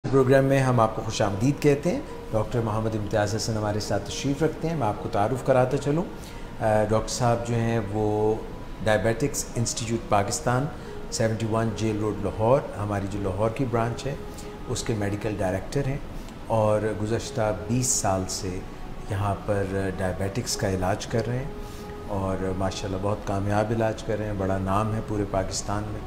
Programme में हम आपको खुशामदीद कहते हैं। डॉक्टर मोहम्मद इम्तियाज़ हसन हमारे साथ तशरीफ़ रखते हैं। मैं आपको तारुफ़ कराता चलूँ। डॉक्टर साहब जो हैं वो diabetics institute Pakistan 71 jail road Lahore, हमारी जो लाहौर की ब्रांच है उसके मेडिकल डायरेक्टर हैं और गुज़श्ता 20 साल से यहाँ पर डायबिटिक्स का इलाज कर रहे हैं और माशाल्लाह बहुत कामयाब इलाज कर रहे हैं। बड़ा नाम है पूरे पाकिस्तान में।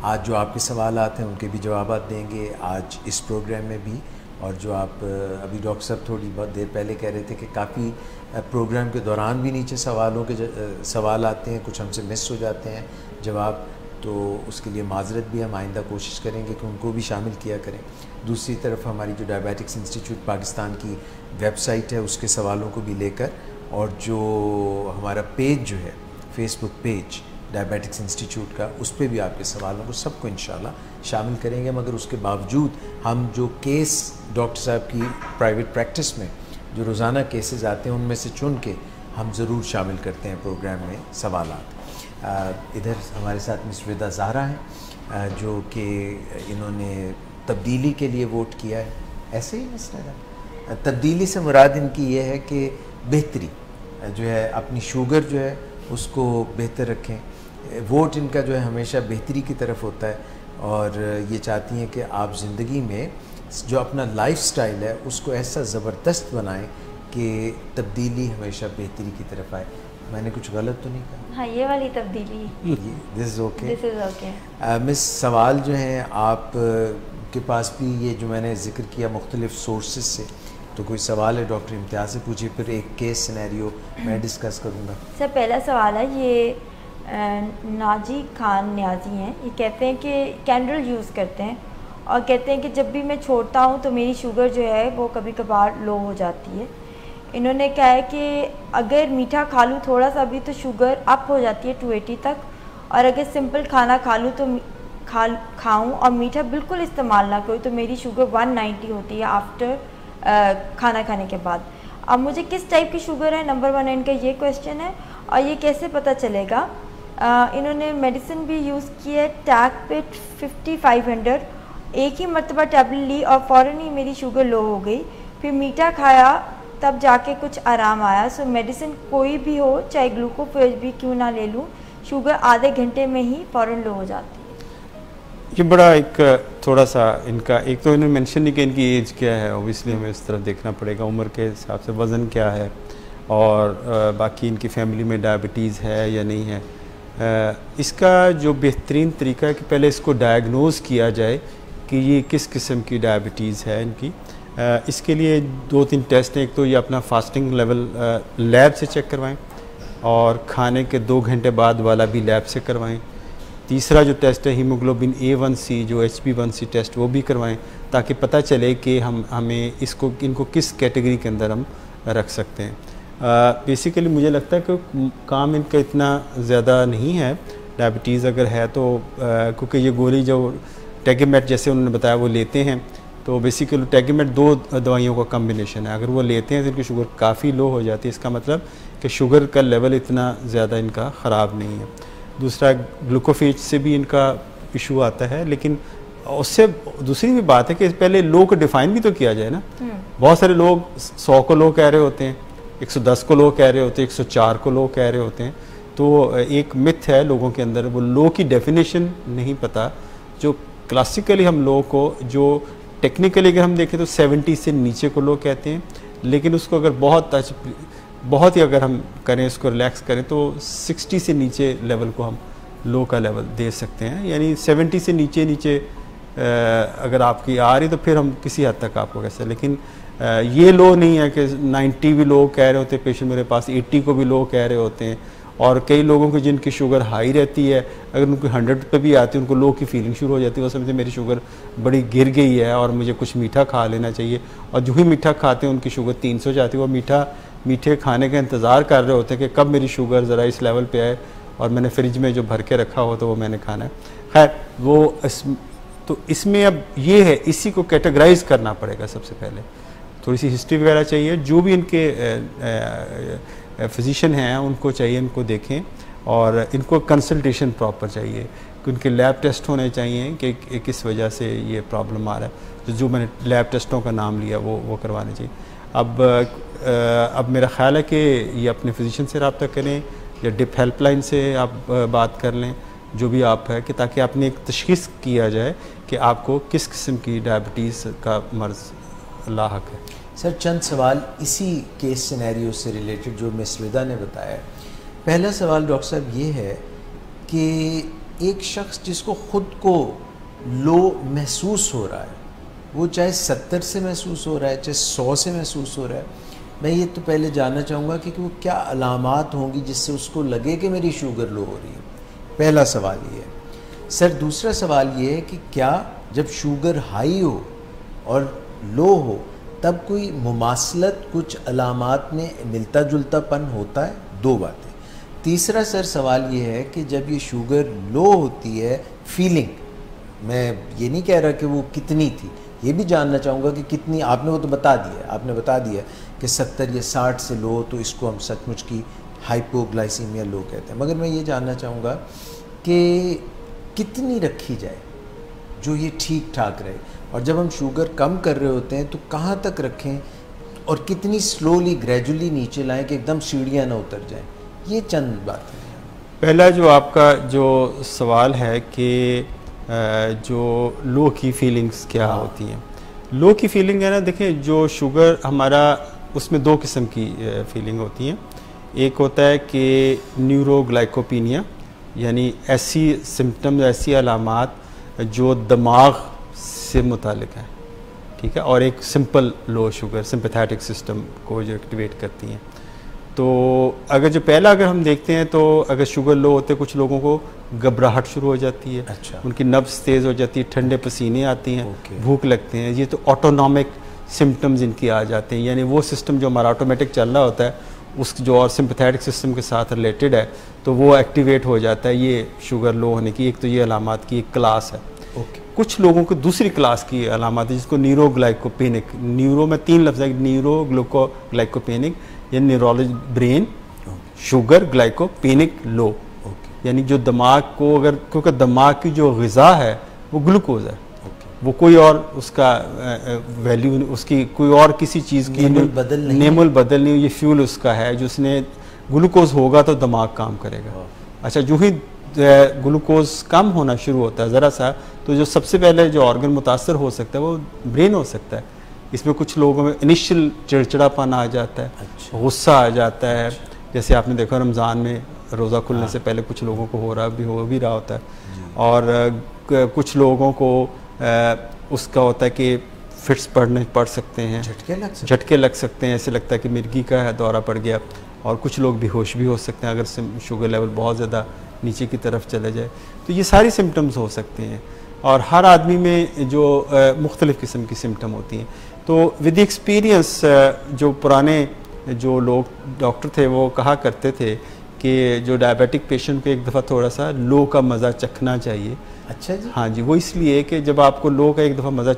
आज जो आपके सवालात हैं उनके भी जवाब देंगे आज इस प्रोग्राम में भी। और जो आप अभी डॉक्टर साहब थोड़ी बहुत देर पहले कह रहे थे कि काफ़ी प्रोग्राम के दौरान भी नीचे सवालों के सवाल आते हैं, कुछ हमसे मिस हो जाते हैं जवाब, तो उसके लिए माजरत भी हम आइंदा कोशिश करेंगे कि उनको भी शामिल किया करें। दूसरी तरफ हमारी जो डायबिटिक्स इंस्टीट्यूट पाकिस्तान की वेबसाइट है उसके सवालों को भी लेकर, और जो हमारा पेज जो है फेसबुक पेज डायबिटिक्स इंस्टीट्यूट का, उस पर भी आपके सवालों को सबको इंशाल्लाह शामिल करेंगे। मगर उसके बावजूद हम जो केस डॉक्टर साहब की प्राइवेट प्रैक्टिस में जो रोज़ाना केसेस आते हैं उनमें से चुन के हम ज़रूर शामिल करते हैं प्रोग्राम में सवालात। इधर हमारे साथ मिस रिदा ज़हरा हैं जो कि इन्होंने तब्दीली के लिए वोट किया है। ऐसे ही मिस रिदा, तब्दीली से मुराद इनकी ये है कि बेहतरी जो है, अपनी शुगर जो है उसको बेहतर रखें। वोट इनका जो है हमेशा बेहतरी की तरफ होता है और ये चाहती हैं कि आप ज़िंदगी में जो अपना लाइफस्टाइल है उसको ऐसा ज़बरदस्त बनाएं कि तब्दीली हमेशा बेहतरी की तरफ आए। मैंने कुछ गलत तो नहीं कहा? हाँ, ये वाली तब्दीली, this is okay, this is okay. Miss, सवाल जो हैं आप के पास भी ये जो मैंने ज़िक्र किया मुख्तलिफ़ सोर्सेज से, तो कोई सवाल है डॉक्टर इम्तियाज़ से पूछिए, फिर एक केस सिनेरियो मैं डिस्कस करूँगा। सर पहला सवाल है, ये नाजी खान न्याजी हैं। ये कहते हैं कि कैंडल यूज़ करते हैं और कहते हैं कि जब भी मैं छोड़ता हूँ तो मेरी शुगर जो है वो कभी कभार लो हो जाती है। इन्होंने कहा है कि अगर मीठा खा लूँ थोड़ा सा भी तो शुगर अप हो जाती है 280 तक, और अगर सिंपल खाना खा लूँ तो खाऊँ और मीठा बिल्कुल इस्तेमाल ना करूँ तो मेरी शुगर 190 होती है आफ्टर खाना खाने के बाद। अब मुझे किस टाइप की शुगर है, नंबर 1 इनका ये क्वेश्चन है, और ये कैसे पता चलेगा। इन्होंने मेडिसिन भी यूज़ की है, टैकपिट 5500, एक ही मरतबा टैबलेट ली और फ़ौरन ही मेरी शुगर लो हो गई। फिर मीठा खाया तब जाके कुछ आराम आया। सो मेडिसिन कोई भी हो, चाहे ग्लूकोफेज भी क्यों ना ले लूँ, शुगर आधे घंटे में ही फ़ौरन लो हो जाती है। ये बड़ा एक थोड़ा सा इनका, एक तो इन्होंने मेंशन नहीं कि इनकी एज क्या है, ओबियसली हमें इस तरफ देखना पड़ेगा, उम्र के हिसाब से वज़न क्या है और बाकी इनकी फैमिली में डायबिटीज़ है या नहीं है। इसका जो बेहतरीन तरीका है कि पहले इसको डायग्नोज़ किया जाए कि ये किस किस्म की डायबिटीज़ है इनकी। इसके लिए 2-3 टेस्ट हैं। एक तो ये अपना फास्टिंग लेवल लैब से चेक करवाएं और खाने के 2 घंटे बाद वाला भी लैब से करवाएं। तीसरा जो टेस्ट है हीमोग्लोबिन A1C, जो HbA1c टेस्ट, वो भी करवाएं ताकि पता चले कि हमें इनको किस कैटेगरी के अंदर हम रख सकते हैं। बेसिकली मुझे लगता है कि काम इनका इतना ज़्यादा नहीं है, डायबिटीज़ अगर है तो क्योंकि ये गोली जो टेगेमेट जैसे उन्होंने बताया वो लेते हैं, तो बेसिकली टेगेमेट 2 दवाइयों का कम्बिनेशन है। अगर वो लेते हैं तो इनकी शुगर काफ़ी लो हो जाती है, इसका मतलब कि शुगर का लेवल इतना ज़्यादा इनका ख़राब नहीं है। दूसरा, ग्लूकोफेज से भी इनका इशू आता है, लेकिन उससे दूसरी भी बात है कि पहले लो को डिफ़ाइन भी तो किया जाए ना। बहुत सारे लोग 100 को लो कह रहे होते हैं, 110 को लो कह रहे होते हैं, 104 को लो कह रहे होते हैं। तो एक मिथ है लोगों के अंदर, वो लो की डेफिनेशन नहीं पता। जो क्लासिकली हम लो को, जो टेक्निकली अगर हम देखें तो 70 से नीचे को लो कहते हैं, लेकिन उसको अगर बहुत ही अगर हम करें, इसको रिलैक्स करें तो 60 से नीचे लेवल को हम लो का लेवल दे सकते हैं। यानी 70 से नीचे अगर आपकी आ रही तो फिर हम किसी हद तक आपको कैसे, लेकिन ये लो नहीं है कि 90 भी लोग कह रहे होते हैं पेशेंट मेरे पास, 80 को भी लोग कह रहे होते हैं। और कई लोगों की जिनकी शुगर हाई रहती है, अगर उनको 100 पे भी आती है उनको लो की फीलिंग शुरू हो जाती है, वो समझते मेरी शुगर बड़ी गिर गई है और मुझे कुछ मीठा खा लेना चाहिए। और जो ही मीठा खाते हैं उनकी शुगर 300 जाती है, वो मीठे खाने का इंतज़ार कर रहे होते हैं कि कब मेरी शुगर ज़रा इस लेवल पे आए और मैंने फ्रिज में जो भर के रखा हो तो वो मैंने खाना है। खैर वो तो इसमें अब ये है, इसी को कैटेगराइज करना पड़ेगा। सबसे पहले थोड़ी सी हिस्ट्री वगैरह चाहिए, जो भी इनके फिजिशियन हैं उनको चाहिए, इनको देखें और इनको कंसल्टेशन प्रॉपर चाहिए कि उनके लैब टेस्ट होने चाहिए कि किस वजह से ये प्रॉब्लम आ रहा है। तो जो मैंने लैब टेस्टों का नाम लिया वो करवाने चाहिए। अब मेरा ख्याल है कि ये अपने फिजिशियन से रब्ता करें या डिप हेल्पलाइन से आप बात कर लें, जो भी आप है, कि ताकि आपने एक तशख़ीस किया जाए कि आपको किस किस्म की डायबिटीज़ का मर्ज़ लाहक है। सर चंद सवाल इसी केस सिनेरियो से रिलेटेड जो मिस रिदा ने बताया। पहला सवाल डॉक्टर साहब ये है कि एक शख्स जिसको ख़ुद को लो महसूस हो रहा है, वो चाहे 70 से महसूस हो रहा है, चाहे 100 से महसूस हो रहा है, मैं ये तो पहले जानना चाहूँगा कि वो क्या अलामात होंगी जिससे उसको लगे कि मेरी शुगर लो हो रही है। पहला सवाल ये है। सर दूसरा सवाल ये है कि क्या जब शुगर हाई हो और लो हो तब कोई मुमासलत कुछ अलामात में मिलता जुलतापन होता है? दो बातें। तीसरा सर सवाल ये है कि जब ये शुगर लो होती है, फीलिंग, मैं ये नहीं कह रहा कि वो कितनी थी, ये भी जानना चाहूँगा कि कितनी। आपने वो तो बता दिया, आपने बता दिया कि 70 या 60 से लो, तो इसको हम सचमुच की हाइपोग्लाइसीमिया लो कहते हैं। मगर मैं ये जानना चाहूँगा कि कितनी रखी जाए जो ये ठीक ठाक रहे, और जब हम शुगर कम कर रहे होते हैं तो कहाँ तक रखें और कितनी स्लोली ग्रेजुअली नीचे लाएं कि एकदम सीढ़ियाँ ना उतर जाएं। ये चंद बातें हैं। पहला जो आपका जो सवाल है कि जो लो की फीलिंग्स क्या होती हैं। लो की फीलिंग है ना, देखें जो शुगर हमारा, उसमें दो किस्म की फीलिंग होती हैं। एक होता है कि न्यूरोग्लाइकोपीनिया, यानी ऐसी सिम्टम्स, ऐसी अलामात जो दिमाग से मुतालिक है, ठीक है, और एक simple low sugar sympathetic system को जो एक्टिवेट करती हैं। तो अगर अगर हम देखते हैं तो अगर शुगर लो होते कुछ लोगों को घबराहट शुरू हो जाती है, अच्छा। उनकी नब्ज़ तेज़ हो जाती है, ठंडे पसीने आती हैं, भूख लगते हैं, ये तो ऑटोनॉमिक सिम्टम्स इनकी आ जाते हैं। यानी वो सिस्टम जो हमारा ऑटोमेटिक चल रहा होता है उस जो और सिंपैथेटिक सिस्टम के साथ रिलेटेड है, तो वो एक्टिवेट हो जाता है। ये शुगर लो होने की एक तो ये अलामात की एक क्लास है। कुछ लोगों को दूसरी क्लास की अलामात है जिसको न्यूरोग्लाइकोपेनिक, न्यूरो में 3 लफ्ज़ है, न्यूरोग्लाइकोपेनिक यानी न्यूरोलॉजी ब्रेन, शुगर ग्लाइकोपेनिक लो, यानी जो दिमाग को, अगर क्योंकि दिमाग की जो ग़िज़ा है वो ग्लूकोज है, वो कोई और उसका वैल्यू, उसकी कोई और किसी चीज़ की नेमल बदल नहीं, ये फ्यूल उसका है जो उसने, ग्लूकोज होगा तो दिमाग काम करेगा। अच्छा, जो ही ग्लूकोज कम होना शुरू होता है ज़रा सा, तो जो सबसे पहले जो ऑर्गन मुतासर हो सकता है वो ब्रेन हो सकता है। इसमें कुछ लोगों में इनिशियल चिड़चिड़ापन आ जाता है, अच्छा। गुस्सा आ जाता है, जैसे आपने देखा रमज़ान में रोज़ा खुलने से पहले कुछ लोगों को हो भी रहा होता है, और कुछ लोगों को उसका होता है कि फिट्स पड़ सकते हैं, झटके लग सकते हैं, ऐसे लगता है कि मिर्गी का है दौरा पड़ गया, और कुछ लोग बेहोश भी हो सकते हैं अगर शुगर लेवल बहुत ज़्यादा नीचे की तरफ चले जाए। तो ये सारी सिम्टम्स हो सकते हैं, और हर आदमी में जो मुख्तलिफ़ किस्म की सिम्टम होती हैं। तो विद एक्सपीरियंस जो पुराने जो लोग डॉक्टर थे वो कहा करते थे कि जो डायबिटिक पेशेंट को एक दफ़ा थोड़ा सा लो का मज़ा चखना चाहिए। अच्छा जी। हाँ जी, वो इसलिए कि जब आपको लो का एक दफ़ा मज़ा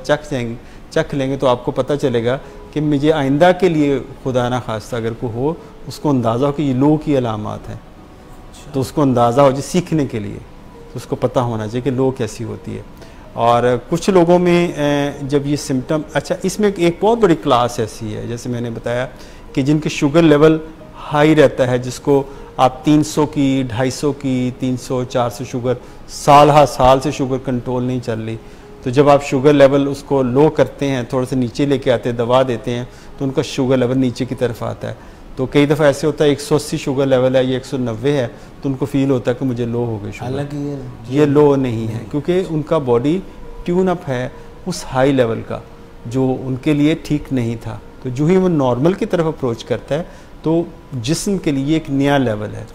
चख लेंगे तो आपको पता चलेगा कि मुझे आइंदा के लिए खुदा ना खास्ता अगर को हो, उसको अंदाज़ा हो कि ये लो की अलामात है, तो उसको अंदाज़ा हो, जो सीखने के लिए तो उसको पता होना चाहिए कि लो कैसी होती है। और कुछ लोगों में जब ये सिम्टम, अच्छा इसमें एक बहुत बड़ी क्लास ऐसी है, जैसे मैंने बताया कि जिनके शुगर लेवल हाई रहता है, जिसको आप 300 की, 250 की, 300, 400 शुगर, साल से शुगर कंट्रोल नहीं चल रही, तो जब आप शुगर लेवल उसको लो करते हैं, थोड़ा सा नीचे लेके आते हैं, दबा देते हैं, तो उनका शुगर लेवल नीचे की तरफ आता है। तो कई दफ़ा ऐसे होता है 180 शुगर लेवल है, ये 190 है, तो उनको फील होता है कि मुझे लो हो गई शुगर। हालांकि ये लो नहीं है, क्योंकि उनका बॉडी ट्यून अप है उस हाई लेवल का जो उनके लिए ठीक नहीं था। तो जो ही वो नॉर्मल की तरफ अप्रोच करता है तो जिस्म के लिए एक नया लेवल है,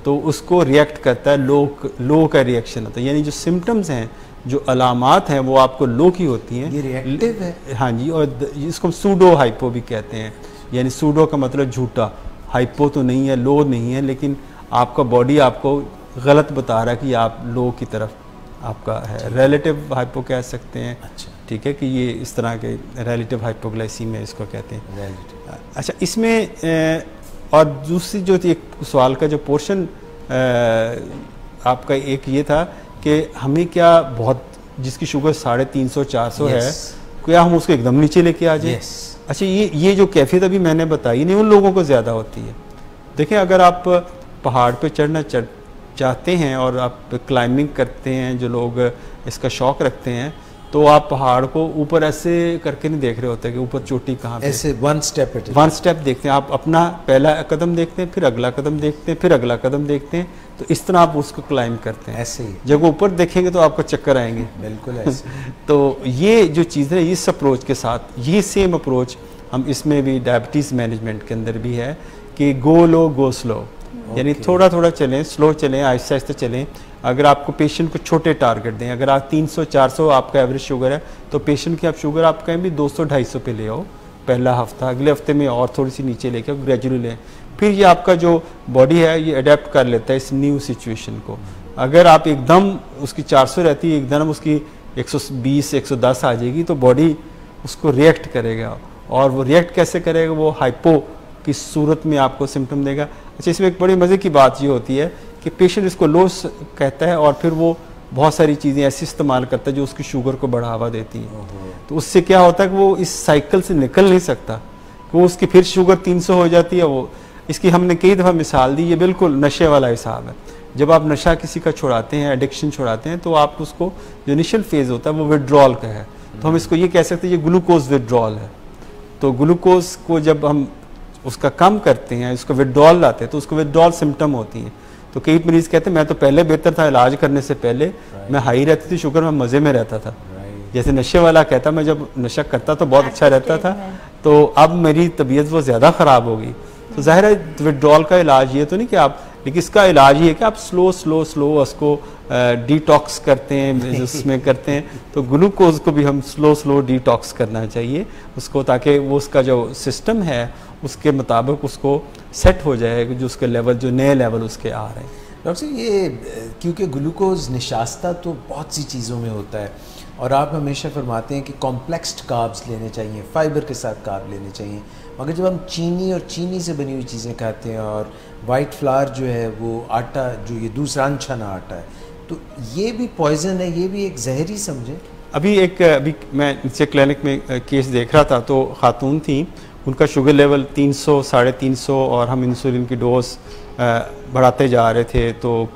तो उसको रिएक्ट करता है, लो का रिएक्शन होता है। यानी जो सिम्टम्स हैं, जो अलामात हैं, वो आपको लो की होती हैं, ये रिएक्टिव है। हाँ जी, और इसको हम सूडो हाइपो भी कहते हैं। यानी सूडो का मतलब झूठा, हाइपो तो नहीं है, लो नहीं है, लेकिन आपका बॉडी आपको गलत बता रहा है कि आप लो की तरफ आपका है। रिलेटिव हाइपो कह सकते हैं, अच्छा ठीक है, कि ये इस तरह के रिलेटिव हाइपोग्लाइसीमिया इसको कहते हैं। अच्छा, इसमें और दूसरी जो एक सवाल का जो पोर्शन आपका एक ये था कि हमें क्या बहुत जिसकी शुगर 350 400 है, क्या हम उसको एकदम नीचे लेके आ जाए? अच्छा, ये जो कैफियत अभी मैंने बताई नहीं, उन लोगों को ज़्यादा होती है। देखें, अगर आप पहाड़ पे चढ़ना चाहते हैं और आप क्लाइंबिंग करते हैं, जो लोग इसका शौक़ रखते हैं, तो आप पहाड़ को ऊपर ऐसे करके नहीं देख रहे होते कि ऊपर चोटी कहाँ पे, ऐसे वन स्टेप देखते हैं। आप अपना पहला कदम देखते हैं, फिर अगला कदम देखते हैं, फिर अगला कदम देखते हैं, तो इस तरह आप उसको क्लाइंब करते हैं। ऐसे ही जब ऊपर देखेंगे तो आपको चक्कर आएंगे। बिल्कुल ऐसे। तो ये जो चीज़ है, इस अप्रोच के साथ, ये सेम अप्रोच हम इसमें भी डायबिटीज़ मैनेजमेंट के अंदर भी है कि गो लो गो स्लो, यानी थोड़ा थोड़ा चलें, स्लो चलें, आहिस्ता आहिस्ता चलें। अगर आपको पेशेंट को छोटे टारगेट दें, अगर आप 300 400 आपका एवरेज शुगर है, तो पेशेंट की आप शुगर आप कहीं भी 200 250 पे ले आओ पहला हफ्ता, अगले हफ्ते में और थोड़ी सी नीचे लेके आओ, ग्रेजुअली लें। फिर ये आपका जो बॉडी है ये अडेप्ट कर लेता है इस न्यू सिचुएशन को। अगर आप एकदम उसकी 400 रहती है, एकदम उसकी 120 110 आ जाएगी, तो बॉडी उसको रिएक्ट करेगा, और वो रिएक्ट कैसे करेगा, वो हाइपो की सूरत में आपको सिम्टम देगा। अच्छा, इसमें एक बड़ी मज़े की बात ये होती है कि पेशेंट इसको लो कहता है और फिर वो बहुत सारी चीज़ें ऐसी इस्तेमाल करता है जो उसकी शुगर को बढ़ावा देती हैं। तो उससे क्या होता है कि वो इस साइकिल से निकल नहीं सकता, कि वो उसकी फिर शुगर 300 हो जाती है। वो इसकी हमने कई दफ़ा मिसाल दी, ये बिल्कुल नशे वाला हिसाब है। जब आप नशा किसी का छुड़ाते हैं, एडिक्शन छुड़ाते हैं, तो आप उसको जो इनिशियल फेज़ होता है वो विड्रॉल का है, तो हम इसको ये कह सकते हैं ये ग्लूकोज विड्रॉल है। तो ग्लूकोज को जब हम उसका कम करते हैं, उसको विड्रॉल लाते हैं, तो उसको विड्रॉल सिम्टम होती हैं। तो कई मरीज़ कहते हैं मैं तो पहले बेहतर था, इलाज करने से पहले मैं हाई रहती थी शुगर, मैं मज़े में रहता था। जैसे नशे वाला कहता मैं जब नशा करता तो बहुत अच्छा रहता था, तो अब मेरी तबीयत वो ज़्यादा ख़राब हो गई। तो ज़ाहिर है विड्रॉल का इलाज ये तो नहीं कि आप, लेकिन इसका इलाज ये है कि आप स्लो स्लो स्लो उसको डिटॉक्स करते हैं, उसमें करते हैं। तो ग्लूकोज को भी हम स्लो स्लो डिटॉक्स करना चाहिए उसको, ताकि वो उसका जो सिस्टम है उसके मुताबिक उसको सेट हो जाए, जो उसके लेवल, जो नए लेवल उसके आ रहे हैं। डॉक्टर साहब, ये क्योंकि ग्लूकोज निशास्ता तो बहुत सी चीज़ों में होता है, और आप हमेशा फरमाते हैं कि कॉम्प्लेक्स्ड कार्ब्स लेने चाहिए, फाइबर के साथ कार्ब लेने चाहिए, मगर जब हम चीनी और चीनी से बनी हुई चीज़ें खाते हैं और वाइट फ्लावर जो है वो आटा, जो ये दूसरा अनछना आटा है, तो ये भी पॉइजन है, ये भी एक जहर ही समझे। अभी मैं नीचे क्लिनिक में केस देख रहा था, तो खातून थी, उनका शुगर लेवल 300 350, और हम इंसुलिन की डोज बढ़ाते जा रहे थे, तो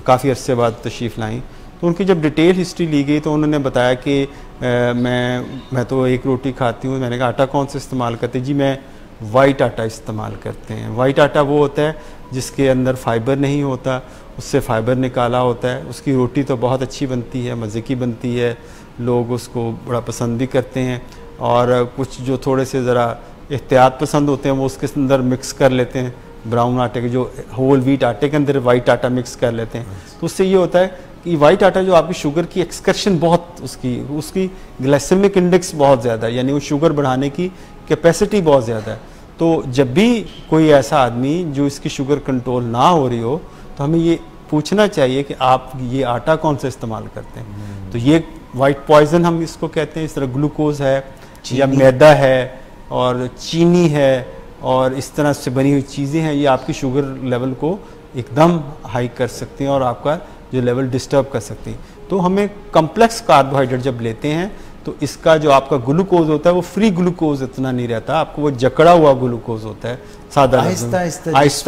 काफ़ी अरसे बाद तशरीफ़ लाई। तो उनकी जब डिटेल हिस्ट्री ली गई तो उन्होंने बताया कि मैं तो एक रोटी खाती हूँ। मैंने कहा आटा कौन सा इस्तेमाल करते? जी मैं वाइट आटा इस्तेमाल करते हैं। वाइट आटा वो होता है जिसके अंदर फाइबर नहीं होता, उससे फाइबर निकाला होता है। उसकी रोटी तो बहुत अच्छी बनती है, मज़े की बनती है, लोग उसको बड़ा पसंद भी करते हैं। और कुछ जो थोड़े से ज़रा एहतियात पसंद होते हैं वो उसके अंदर मिक्स कर लेते हैं, ब्राउन आटे के, जो होल व्हीट आटे के अंदर वाइट आटा मिक्स कर लेते हैं। तो उससे ये होता है कि वाइट आटा जो आपकी शुगर की एक्सकर्शन बहुत, उसकी ग्लाइसेमिक इंडेक्स बहुत ज़्यादा है, यानी वो शुगर बढ़ाने की कैपेसिटी बहुत ज़्यादा है। तो जब भी कोई ऐसा आदमी जो इसकी शुगर कंट्रोल ना हो रही हो, तो हमें ये पूछना चाहिए कि आप ये आटा कौन सा इस्तेमाल करते हैं। तो ये वाइट पॉइजन हम इसको कहते हैं। इस तरह ग्लूकोज है या मैदा है और चीनी है और इस तरह से बनी हुई चीज़ें हैं, ये आपकी शुगर लेवल को एकदम हाई कर सकती हैं और आपका जो लेवल डिस्टर्ब कर सकती हैं। तो हमें कम्प्लेक्स कार्बोहाइड्रेट जब लेते हैं तो इसका जो आपका ग्लूकोज होता है वो फ्री ग्लूकोज इतना नहीं रहता, आपको वो जकड़ा हुआ ग्लूकोज होता है, सादा आहिस्ता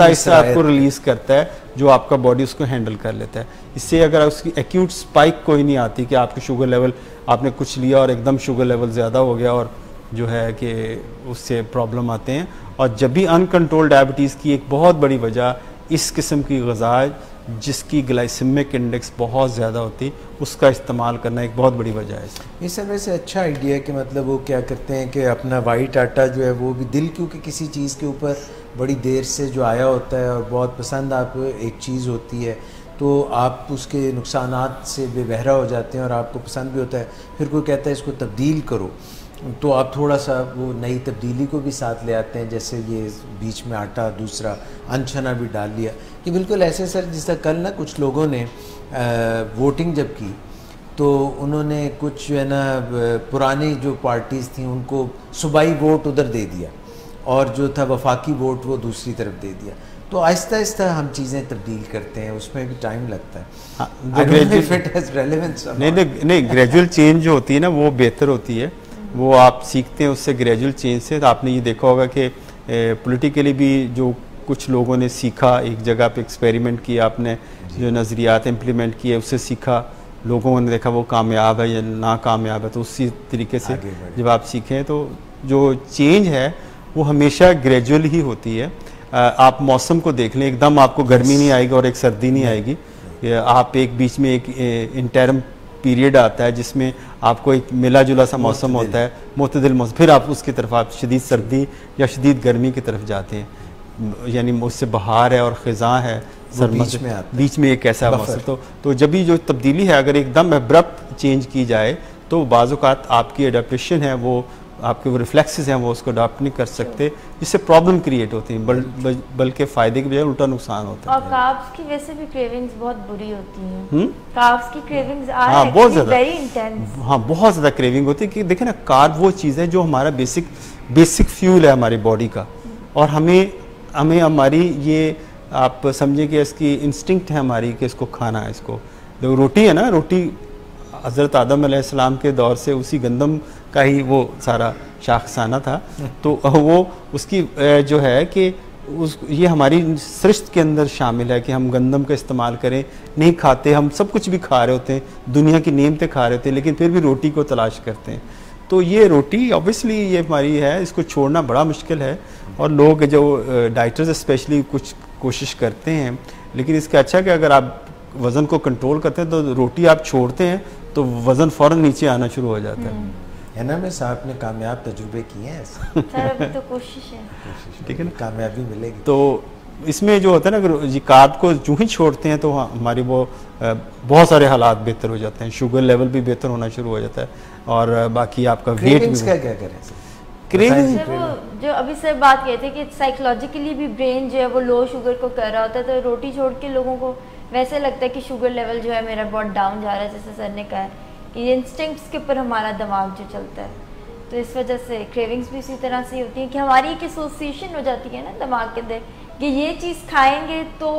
आहिस्ता आपको रिलीज करता है, जो आपका बॉडी उसको हैंडल कर लेता है। इससे अगर उसकी एक्यूट स्पाइक कोई नहीं आती कि आपकी शुगर लेवल, आपने कुछ लिया और एकदम शुगर लेवल ज़्यादा हो गया और जो है कि उससे प्रॉब्लम आते हैं। और जब भी अनकंट्रोल डायबिटीज़ की एक बहुत बड़ी वजह इस किस्म की ग़िज़ा जिसकी ग्लाइसेमिक इंडेक्स बहुत ज़्यादा होती, उसका इस्तेमाल करना एक बहुत बड़ी वजह है। ये सब वैसे अच्छा आइडिया है कि मतलब वो क्या करते हैं कि अपना वाइट आटा जो है वो भी दिल, क्योंकि किसी चीज़ के ऊपर बड़ी देर से जो आया होता है और बहुत पसंद आप एक चीज़ होती है, तो आप उसके नुकसानात से बेबहरा हो जाते हैं और आपको पसंद भी होता है, फिर कोई कहता है इसको तब्दील करो, तो आप थोड़ा सा वो नई तब्दीली को भी साथ ले आते हैं, जैसे ये बीच में आटा दूसरा अनछना भी डाल लिया। कि बिल्कुल ऐसे सर, जिस तरह कल ना कुछ लोगों ने वोटिंग जब की तो उन्होंने कुछ जो है ना पुरानी जो पार्टीज़ थी उनको सूबाई वोट उधर दे दिया और जो था वफाकी वोट वो दूसरी तरफ दे दिया। तो आहिस्ता आहिस्ता हम चीज़ें तब्दील करते हैं, उसमें भी टाइम लगता है। हाँ, नहीं ग्रेजुअल चेंज जो होती है ना वो बेहतर होती है, वो आप सीखते हैं उससे ग्रेजुअल चेंज से। तो आपने ये देखा होगा कि पॉलिटिकली भी जो कुछ लोगों ने सीखा, एक जगह पे एक्सपेरिमेंट किया, आपने जो नज़रियात इम्प्लीमेंट किए उससे सीखा, लोगों ने देखा वो कामयाब है या नाकामयाब है, तो उसी तरीके से जब आप सीखें तो जो चेंज है वो हमेशा ग्रेजुअल ही होती है। आप मौसम को देख लें, एकदम आपको गर्मी नहीं आएगी और एक सर्दी नहीं आएगी, आप एक बीच में एक इंटरम पीरियड आता है जिसमें आपको एक मिला जुला सा मौसम होता है, मुतदिल मौसम, फिर आप उसकी तरफ आप शदीद सर्दी या शदीद गर्मी की तरफ जाते हैं, यानी उससे बहार है और ख़ज़ां है, बीच में एक ऐसा मौसम। तो जब भी जो तब्दीली है अगर एकदम अब्रप्ट चेंज की जाए तो बाज़ औक़ात आपकी अडेप्टेशन है वो, आपके वो रिफ्लेक्सेस हैं वो उसको अडॉप्ट नहीं कर सकते, जिससे प्रॉब्लम क्रिएट होती हैं, बल्कि फ़ायदे के बजाय उल्टा नुकसान होता है। और कार्ब्स की वैसे भी क्रेविंग्स बहुत बुरी होती हैं। कार्ब्स की क्रेविंग्स बहुत ज़्यादा, वेरी इंटेंस। हाँ बहुत ज़्यादा क्रेविंग होती है कि देखें ना, कार्ब वो चीज़ है जो हमारा बेसिक फ्यूल है हमारी बॉडी का, और हमें हमारी ये आप समझें कि इसकी इंस्टिंक्ट है हमारी कि इसको खाना है। इसको जो रोटी है ना, रोटी हज़रत आदम अलैहिस्सलाम के दौर से उसी गंदम का ही वो सारा शाखसाना था, तो वो उसकी जो है कि ये हमारी सृष्टि के अंदर शामिल है कि हम गंदम का इस्तेमाल करें। नहीं खाते, हम सब कुछ भी खा रहे होते हैं, दुनिया की नेमतें खा रहे होते हैं, लेकिन फिर भी रोटी को तलाश करते हैं। तो ये रोटी ऑब्वियसली ये हमारी है, इसको छोड़ना बड़ा मुश्किल है, और लोग जो डाइटर्स स्पेशली कुछ कोशिश करते हैं, लेकिन इसका अच्छा है कि अगर आप वज़न को कंट्रोल करते हैं तो रोटी आप छोड़ते हैं तो वज़न फ़ौरन नीचे आना शुरू हो जाता है ना। मैं साहब ने कामयाब तजुर्बे किए हैं सर, अभी तो कोशिश है, ठीक है ना, कामयाबी मिलेगी। तो इसमें जो होता है ना, अगर कार्ब को जो ही छोड़ते हैं तो हमारी वो बहुत सारे हालात बेहतर हो जाते हैं, शुगर लेवल भी बेहतर होना शुरू हो जाता है, और बाकी आपका वेट भी। क्या करें क्रेविंग जो अभी सर बात कहते थे कि साइकोलॉजिकली भी ब्रेन जो है वो लो शुगर को कर रहा होता है, तो रोटी छोड़ के लोगों को वैसे लगता है कि शुगर लेवल जो है मेरा बहुत डाउन जा रहा है, जैसे सर ने कहा है कि इंस्टिंक्ट्स के ऊपर हमारा दिमाग जो चलता है, तो इस वजह से क्रेविंग्स भी इसी तरह से होती हैं कि हमारी एक एसोसिएशन हो जाती है ना दिमाग के अंदर कि ये चीज़ खाएंगे तो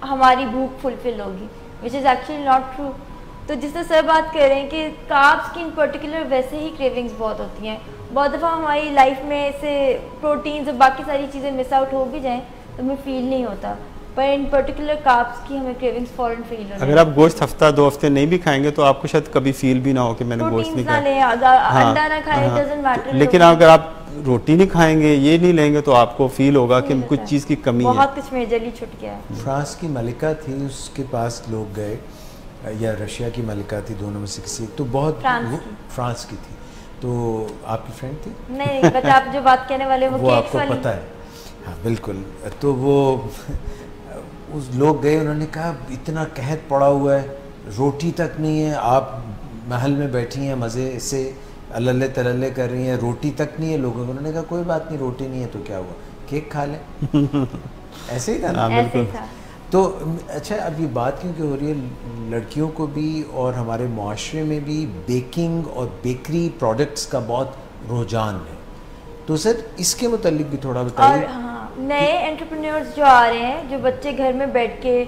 हमारी भूख फुलफिल होगी, which is actually not true. तो जिससे सर बात कर रहे हैं कि कार्ब्स की इन पर्टिकुलर वैसे ही क्रेविंग्स बहुत होती हैं, बहुत दफ़ा हमारी लाइफ में से प्रोटीन्स और बाकी सारी चीज़ें मिस आउट हो भी जाएं तो हमें फील नहीं होता, पर इन पर्टिकुलर कार्ब्स की हमें क्रेविंग्स फ़ौरन फील होती है। अगर आप गोश्त हफ्ता 2 हफ्ते नहीं भी खाएंगे तो आपको शायद कभी फील भी ना हो कि मैंने गोश्त नहीं खाया, अंडा ना खाए, डजंट मैटर, लेकिन अगर आप रोटी नहीं खाएंगे, ये नहीं लेंगे, तो आपको फील होगा कि कुछ चीज़ की कमी है, बहुत कुछ मेजरली छूट गया है। फ्रांस की मलिका थी, उसके पास लोग गए, या रशिया की मलिका थी, दोनों में से किसी, तो बहुत फ्रांस की थी, तो आपकी फ्रेंड थी? नहीं, बट आप जो बात कहने वाले वो आपको पता है? हाँ बिल्कुल। तो वो उस लोग गए, उन्होंने कहा इतना कहत पड़ा हुआ है, रोटी तक नहीं है, आप महल में बैठी हैं मज़े से अल्ले तल्ले कर रही हैं, रोटी तक नहीं है लोगों को। उन्होंने कहा कोई बात नहीं, रोटी नहीं है तो क्या हुआ, केक खा लें। ऐसे ही था ना? बिल्कुल। तो अच्छा, अब ये बात क्योंकि हो रही है, लड़कियों को भी और हमारे माशरे में भी बेकिंग और बेकरी प्रोडक्ट्स का बहुत रुझान है, तो सर इसके मुतालिक भी थोड़ा बताइए। हाँ, नए एंटरप्रेन्योर्स जो आ रहे हैं, जो बच्चे घर में बैठ के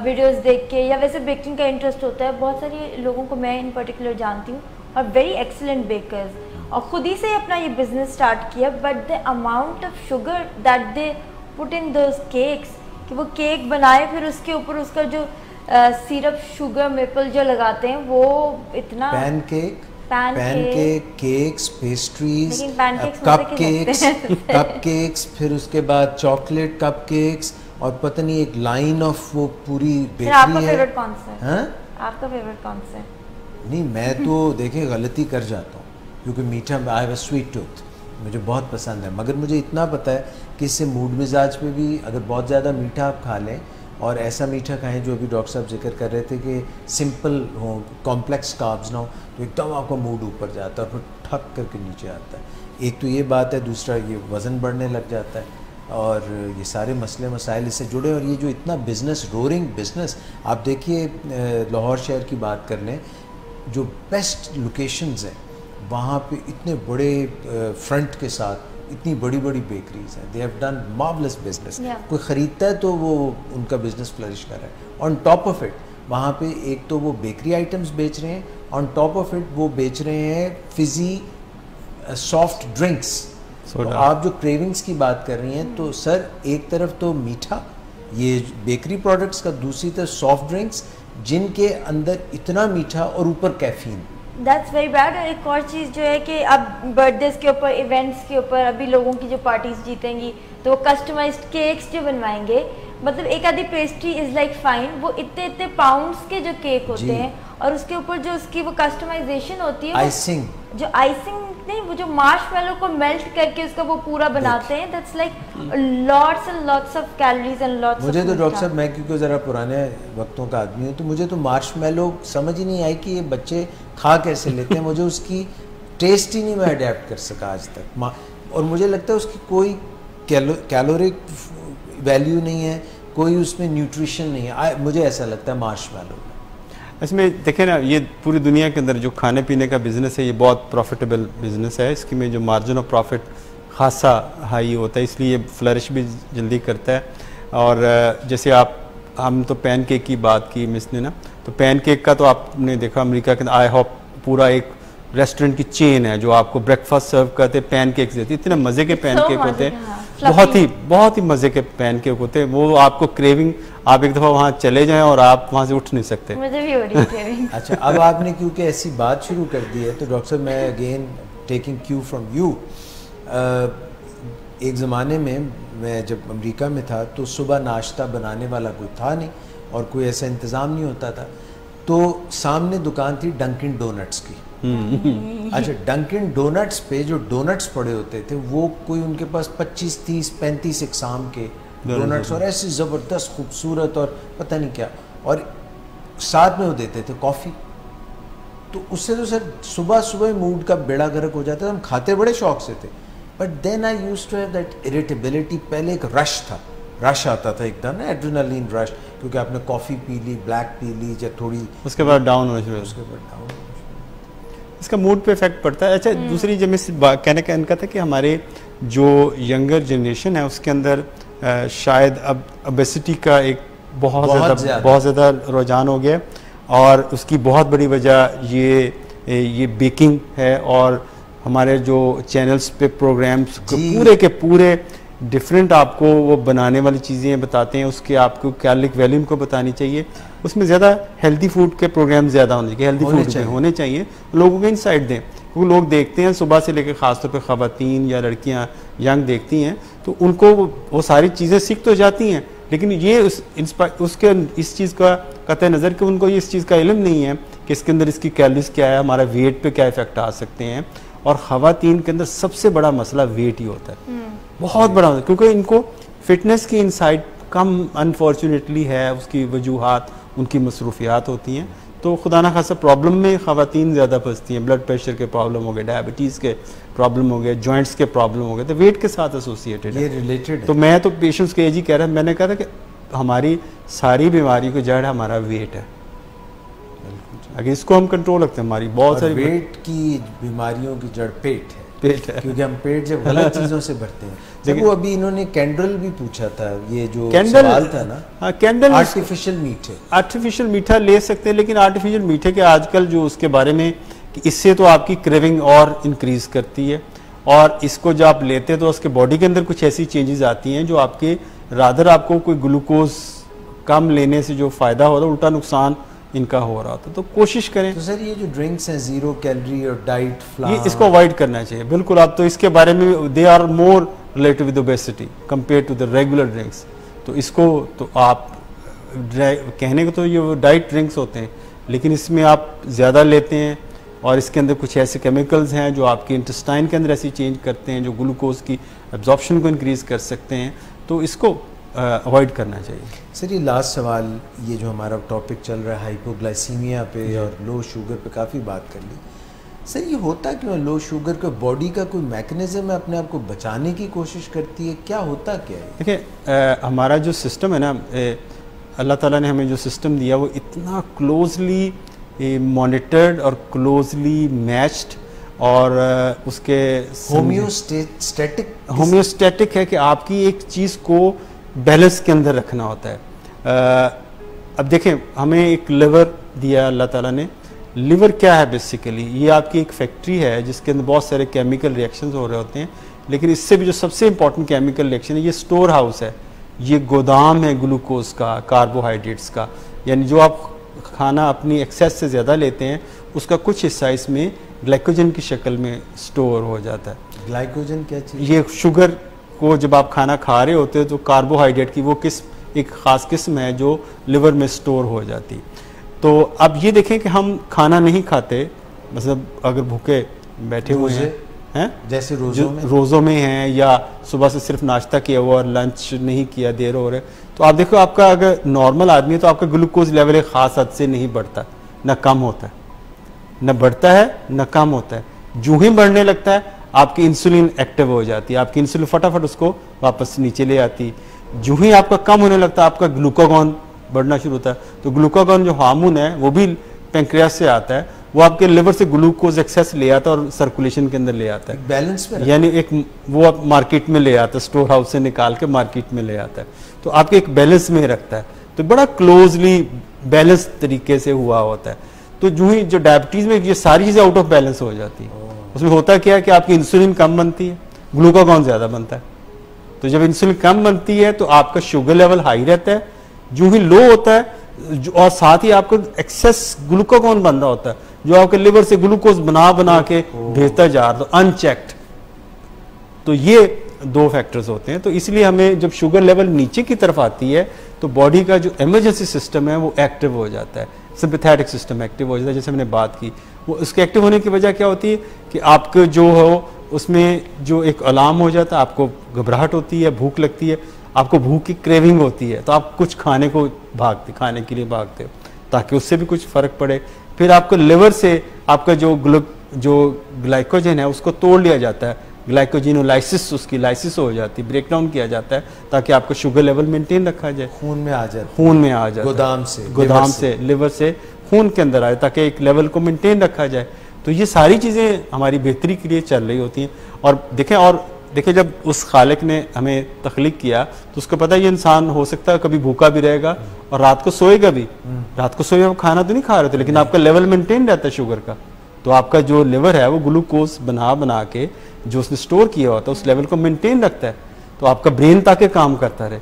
वीडियोस देख के, या वैसे बेकिंग का इंटरेस्ट होता है, बहुत सारे लोगों को मैं इन पर्टिकुलर जानती हूँ, और वेरी एक्सीलेंट बेकर्स, और खुद ही से अपना ये बिजनेस स्टार्ट किया, but the amount of sugar that they put in those cakes, कि वो केक बनाए फिर उसके ऊपर उसका जो सिरप शुगर मेपल जो लगाते हैं वो इतना, पैनकेक, केक्स, पेस्ट्रीज, कपकेक्स, फिर उसके बाद चॉकलेट कपकेक्स, और पता नहीं एक लाइन ऑफ वो पूरी बेकरी है। आपका फेवरेट कौन सा है? हाँ? आपका फेवरेट कौन सा है? नहीं, मैं तो देखिए गलती कर जाता हूँ, क्योंकि मीठा, I have a sweet tooth, मुझे बहुत पसंद है, मगर मुझे इतना पता है कि इससे मूड मिजाज पे भी, अगर बहुत ज़्यादा मीठा आप खा लें और ऐसा मीठा खाएं जो अभी डॉक्टर साहब जिक्र कर रहे थे कि सिंपल हो, कॉम्प्लेक्स कार्ब्स ना हो, तो एकदम आपका मूड ऊपर जाता है और फिर ठक करके नीचे आता है। एक तो ये बात है, दूसरा ये वज़न बढ़ने लग जाता है, और ये सारे मसले मसाइल इससे जुड़े। और ये जो इतना बिज़नेस, रोरिंग बिज़नेस, आप देखिए लाहौर शहर की बात कर लें, जो बेस्ट लोकेशंस हैं वहाँ पे इतने बड़े फ्रंट के साथ इतनी बड़ी बड़ी बेकरीज हैं, they have done marvellous business. Yeah. कोई ख़रीदता है तो वो उनका बिजनेस फ्लरिश कर रहा है। ऑन टॉप ऑफ इट वहाँ पे एक तो वो बेकरी आइटम्स बेच रहे हैं, ऑन टॉप ऑफ इट वो बेच रहे हैं फिजी सॉफ्ट ड्रिंक्स। तो आप जो क्रेविंग्स की बात कर रही हैं, तो सर एक तरफ तो मीठा ये बेकरी प्रोडक्ट्स का, दूसरी तरफ सॉफ्ट ड्रिंक्स जिनके अंदर इतना मीठा और ऊपर कैफीन। That's very bad. और एक और चीज़ जो है कि अब बर्थडेज के ऊपर, इवेंट्स के ऊपर, अभी लोगों की जो पार्टीज जीतेंगी तो वो कस्टमाइज्ड केक्स जो बनवाएंगे, मतलब एक आधी पेस्ट्री इज़ लाइक फाइन, वो इतने इतने पाउंड्स के जो केक होते हैं और उसके ऊपर जो उसकी वो कस्टमाइजेशन होती है, आइसिंग, जो आइसिंग नहीं, वो जो मार्शमेलो को मेल्ट करके उसका वो पूरा बनाते हैं, that's like lots and lots of calories and lots. मुझे तो डॉक्टर साहब, मैं क्योंकि ज़रा पुराने वक्तों का आदमी हूँ, तो मुझे तो मार्शमेलो समझ ही नहीं आई कि ये बच्चे खा कैसे लेते हैं। मुझे उसकी टेस्ट ही नहीं मैं अडेप्ट कर सका आज तक, और मुझे लगता है उसकी कोई कैलोरिक वैल्यू नहीं है, कोई उसमें न्यूट्रिशन नहीं है, मुझे ऐसा लगता है मार्शमेलो। इसमें देखें ना, ये पूरी दुनिया के अंदर जो खाने पीने का बिज़नेस है ये बहुत प्रॉफिटेबल बिज़नेस है। इसकी में जो मार्जिन ऑफ प्रॉफिट खासा हाई होता है, इसलिए फ्लरिश भी जल्दी करता है। और जैसे हम तो पैन केक की बात की मिस ने ना, तो पैन केक का तो आपने देखा अमेरिका के अंदर आई होप पूरा एक रेस्टोरेंट की चेन है जो आपको ब्रेकफास्ट सर्व करते हैं, पैन केक्स देती है। इतने मज़े के पैन केक होते हैं, बहुत ही मज़े के पैन केक होते हैं। वो आपको क्रेविंग, आप एक दफ़ा वहाँ चले जाएं और आप वहाँ से उठ नहीं सकते। मुझे भी हो रही है क्रेविंग। अच्छा, अब आपने क्योंकि ऐसी बात शुरू कर दी है तो डॉक्टर साहब मैं again taking Q from you, एक ज़माने में मैं जब अमेरिका में था तो सुबह नाश्ता बनाने वाला कोई था नहीं और कोई ऐसा इंतज़ाम नहीं होता था, तो सामने दुकान थी डंकिन डोनट्स की। अच्छा, डंकिन डोनट्स पे जो डोनट्स पड़े होते थे वो कोई उनके पास 25, 30, 35 इकसाम के डोनट्स और ऐसी ज़बरदस्त खूबसूरत और पता नहीं क्या, और साथ में वो देते थे कॉफ़ी। तो उससे तो सर सुबह सुबह मूड का बेड़ा गर्क हो जाता था। हम खाते बड़े शौक से थे, but then I used to have that irritability. पहले एक रश था, रश आता था एकदम ना, एड्रेनलिन रश, क्योंकि आपने कॉफ़ी पी ली, ब्लैक पी ली या थोड़ी, उसके बाद डाउन होना शुरू, उसके बाद डाउन, इसका मूड पे इफेक्ट पड़ता है। अच्छा, दूसरी जब इस कहने का इनका था कि हमारे जो यंगर जनरेशन है उसके अंदर शायद अब ओबेसिटी का एक बहुत ज़्यादा रुझान हो गया, और उसकी बहुत बड़ी वजह ये बेकिंग है। और हमारे जो चैनल्स पे प्रोग्राम्स पूरे के पूरे डिफरेंट आपको वो बनाने वाली चीज़ें बताते हैं, उसके आपको कैलोरिक वैल्यू उनको बतानी चाहिए। उसमें ज़्यादा हेल्दी फूड के प्रोग्राम ज़्यादा होने चाहिए, हेल्दी फूड होने चाहिए, लोगों को इंसाइट दें। क्योंकि लोग देखते हैं सुबह से लेकर ख़ासतौर पे ख़वातीन या लड़कियां यंग देखती हैं तो उनको वो सारी चीज़ें सीख तो जाती हैं, लेकिन ये उसके इस चीज़ का कतई नज़र कि उनको इस चीज़ का इल्म नहीं है कि इसके अंदर इसकी कैलोरीज क्या है, हमारा वेट पे क्या इफेक्ट आ सकते हैं। और ख़वातीन के अंदर सबसे बड़ा मसला वेट ही होता है, बहुत बड़ा, क्योंकि इनको फिटनेस की इंसाइट कम अनफॉर्चुनेटली है, उसकी वजूहात उनकी मसरूफियात होती हैं। तो खुदा ना खासा प्रॉब्लम में ख़वातीन ज़्यादा फंसती हैं, ब्लड प्रेशर के प्रॉब्लम हो गए, डायबिटीज़ के प्रॉब्लम हो गए, जॉइंट्स के प्रॉब्लम हो गए, तो वेट के साथ एसोसिएटेड है, रिलेटेड। तो मैं तो पेशेंट्स के एज ही कह रहा, मैंने कहा था कि हमारी सारी बीमारी की जड़ हमारा वेट है। अगर इसको हम कंट्रोल रखते हैं, हमारी बहुत सारी वेट की बीमारियों की जड़ पेट है, क्योंकि हम पेट जब गलत चीज़ों से भरते हैं। जब वो अभी इन्होंने कैंडल भी पूछा था, ये जो सवाल था ना, हाँ, कैंडल आर्टिफिशियल मीठे, आर्टिफिशियल मीठा ले सकते हैं, लेकिन आर्टिफिशियल मीठे के आजकल जो उसके बारे में कि इससे तो आपकी क्रेविंग और इंक्रीज करती है, और इसको जब आप लेते हैं तो उसके बॉडी के अंदर कुछ ऐसी चेंजेस आती हैं जो आपके रादर आपको कोई ग्लूकोज कम लेने से जो फ़ायदा हो रहा है उल्टा नुकसान इनका हो रहा था। तो कोशिश करें। तो सर ये जो ड्रिंक्स हैं जीरो कैलोरी और डाइट फ्लावर, ये इसको अवॉइड करना चाहिए बिल्कुल। आप तो इसके बारे में they are more related with obesity compare to the regular drinks. तो इसको तो आप कहने को तो ये डाइट ड्रिंक्स होते हैं, लेकिन इसमें आप ज़्यादा लेते हैं और इसके अंदर कुछ ऐसे केमिकल्स हैं जो आपके इंटेस्टाइन के अंदर ऐसी चेंज करते हैं जो ग्लूकोज की एब्जॉर्प्शन को इंक्रीज़ कर सकते हैं। तो इसको अवॉइड करना चाहिए। सर ये लास्ट सवाल, ये जो हमारा टॉपिक चल रहा है हाइपोग्लाइसीमिया पे और लो शुगर पे काफ़ी बात कर ली। सर ये होता क्यों लो शुगर का? बॉडी का कोई मैकेनिज्म है अपने आप को बचाने की कोशिश करती है, क्या होता क्या है? देखिए हमारा जो सिस्टम है ना, अल्लाह ताला ने हमें जो सिस्टम दिया वो इतना क्लोजली मॉनिटर्ड और क्लोजली मैच्ड और उसके होम्योस्टैटिक है कि आपकी एक चीज़ को बैलेंस के अंदर रखना होता है। अब देखें, हमें एक लिवर दिया अल्लाह ताला ने। लिवर क्या है बेसिकली? ये आपकी एक फैक्ट्री है जिसके अंदर बहुत सारे केमिकल रिएक्शंस हो रहे होते हैं, लेकिन इससे भी जो सबसे इंपॉर्टेंट केमिकल रिएक्शन है, ये स्टोर हाउस है, ये गोदाम है ग्लूकोज का, कार्बोहाइड्रेट्स का। यानी जो आप खाना अपनी एक्सेस से ज़्यादा लेते हैं उसका कुछ हिस्सा इसमें ग्लाइकोजन की शक्ल में स्टोर हो जाता है। ग्लाइकोजन क्या चीज़? ये शुगर को जब आप खाना खा रहे होते हो तो कार्बोहाइड्रेट की वो एक ख़ास किस्म है जो लिवर में स्टोर हो जाती। तो अब ये देखें कि हम खाना नहीं खाते, मतलब अगर भूखे बैठे हुए हैं, जैसे रोज़ों में हैं, या सुबह से सिर्फ नाश्ता किया हुआ और लंच नहीं किया, देर हो रहे, तो आप देखो आपका अगर नॉर्मल आदमी है तो आपका ग्लूकोज लेवल एक ख़ास हद से नहीं बढ़ता, न कम होता है, न बढ़ता है न कम होता है। जो ही बढ़ने लगता है आपकी इंसुलिन एक्टिव हो जाती है, आपकी इंसुलिन फटाफट उसको वापस नीचे ले आती। जो ही आपका कम होने लगता है आपका ग्लूकागॉन बढ़ना शुरू होता है। तो ग्लूकागॉन जो हार्मोन है वो भी पैंक्रियास से आता है, वो आपके लिवर से ग्लूकोज एक्सेस ले आता है और सर्कुलेशन के अंदर ले आता है, बैलेंस में, यानी एक वो आप मार्केट में ले आता है, स्टोर हाउस से निकाल के मार्केट में ले आता है, तो आपके एक बैलेंस में रखता है। तो बड़ा क्लोजली बैलेंस तरीके से हुआ होता है। तो जो ही जो डायबिटीज में ये सारी चीजें आउट ऑफ बैलेंस हो जाती है, उसमें होता क्या है कि आपकी इंसुलिन कम बनती है, ग्लूकागॉन ज्यादा बनता है। तो जब इंसुलिन कम बनती है तो आपका शुगर लेवल हाई रहता है, जो ही लो होता है और साथ ही आपको एक्सेस ग्लूकागॉन बन रहा होता है जो आपके लिवर से ग्लूकोज बना के भेजता जा रहा है, तो अनचेक्ड। तो ये दो फैक्टर्स होते हैं। तो इसलिए हमें जब शुगर लेवल नीचे की तरफ आती है तो बॉडी का जो इमरजेंसी सिस्टम है वो एक्टिव हो जाता है, सिंपैथेटिक सिस्टम एक्टिव हो जाता है, जैसे हमने बात की। वो उसके एक्टिव होने की वजह क्या होती है कि आपके जो हो उसमें जो एक अलार्म हो जाता है, आपको घबराहट होती है, भूख लगती है, आपको भूख की क्रेविंग होती है, तो आप कुछ खाने के लिए भागते हो ताकि उससे भी कुछ फर्क पड़े। फिर आपको लिवर से आपका जो ग्लाइकोजन है उसको तोड़ लिया जाता है, ग्लाइकोजिनोलाइसिस, उसकी लाइसिस हो जाती है, ब्रेक डाउन किया जाता है ताकि आपका शुगर लेवल मेंटेन रखा जाए, खून में आ जाए, गोदाम से लिवर से खून के अंदर आए ताकि एक लेवल को मेंटेन रखा जाए। तो ये सारी चीज़ें हमारी बेहतरी के लिए चल रही होती हैं। और देखें जब उस खालिक ने हमें तख्लीक किया तो उसको पता है ये इंसान हो सकता है कभी भूखा भी रहेगा और रात को सोएगा भी। रात को सोए खाना तो नहीं खा रहे थे लेकिन आपका लेवल मेंटेन रहता है शुगर का, तो आपका जो लिवर है वो ग्लूकोज बना के जो उसने स्टोर किया होता है उस लेवल को मेंटेन रखता है, तो आपका ब्रेन ताकि काम करता रहे।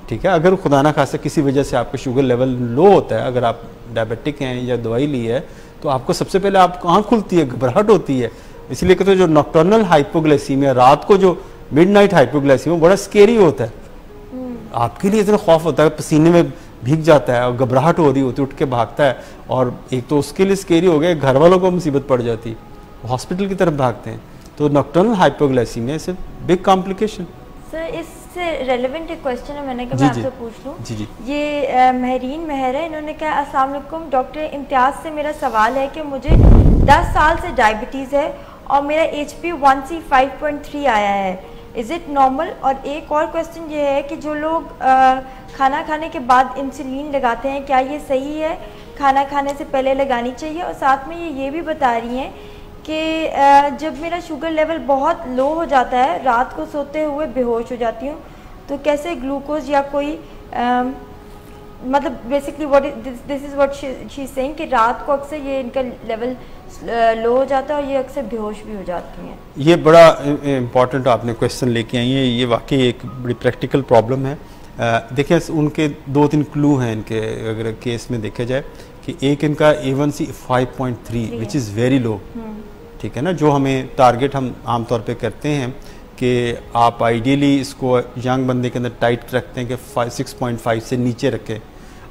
ठीक है, अगर खुदा ना खासा किसी वजह से आपका शुगर लेवल लो होता है, अगर आप डायबिटिक हैं या दवाई ली है, तो आपको सबसे पहले आपको आँख खुलती है, घबराहट होती है। इसलिए कहते हैं जो नॉक्टर्नल हाइपोग्लाइसीमिया, रात को जो मिडनाइट हाइपोग्लाइसीमिया बड़ा स्केरी होता है, आपके लिए इतना खौफ होता है, पसीने में भीग जाता है और घबराहट हो रही होती है, उठ के भागता है, और एक तो उसके लिए स्केरी हो गया, घर वालों को मुसीबत पड़ जाती, हॉस्पिटल की तरफ भागते हैं। तो nocturnal hypoglycaemia is big complication. Sir इससे रेलेवेंट एक क्वेश्चन है, मैंने कहा आपसे पूछ लूँ। जी। ये महरीन महर है, इन्होंने कहा अस्सलाम वालेकुम डॉक्टर इम्तियाज़ से मेरा सवाल है कि मुझे 10 साल से डायबिटीज़ है और मेरा HbA1c 5.3 आया है, इज़ इट नॉर्मल? और एक और क्वेश्चन ये है कि जो लोग खाना खाने के बाद इंसुलिन लगाते हैं, क्या ये सही है, खाना खाने से पहले लगानी चाहिए? और साथ में ये भी बता रही हैं कि जब मेरा शुगर लेवल बहुत लो हो जाता है, रात को सोते हुए बेहोश हो जाती हूँ, तो कैसे ग्लूकोज या कोई मतलब basically this is what she saying कि रात को अक्सर ये इनका लेवल लो हो जाता है और ये अक्सर बेहोश भी हो जाती हैं। ये बड़ा इम्पॉर्टेंट आपने क्वेश्चन लेके आई हैं, ये वाकई एक बड़ी प्रैक्टिकल प्रॉब्लम है। देखिए उनके 2-3 क्लू हैं इनके अगर केस में देखा जाए कि एक इनका A1C 5.3 which is very low, ठीक है ना, जो हमें टारगेट हम आमतौर पे करते हैं कि आप आइडियली इसको यंग बंदे के अंदर टाइट रखते हैं कि 6.5 से नीचे रखें।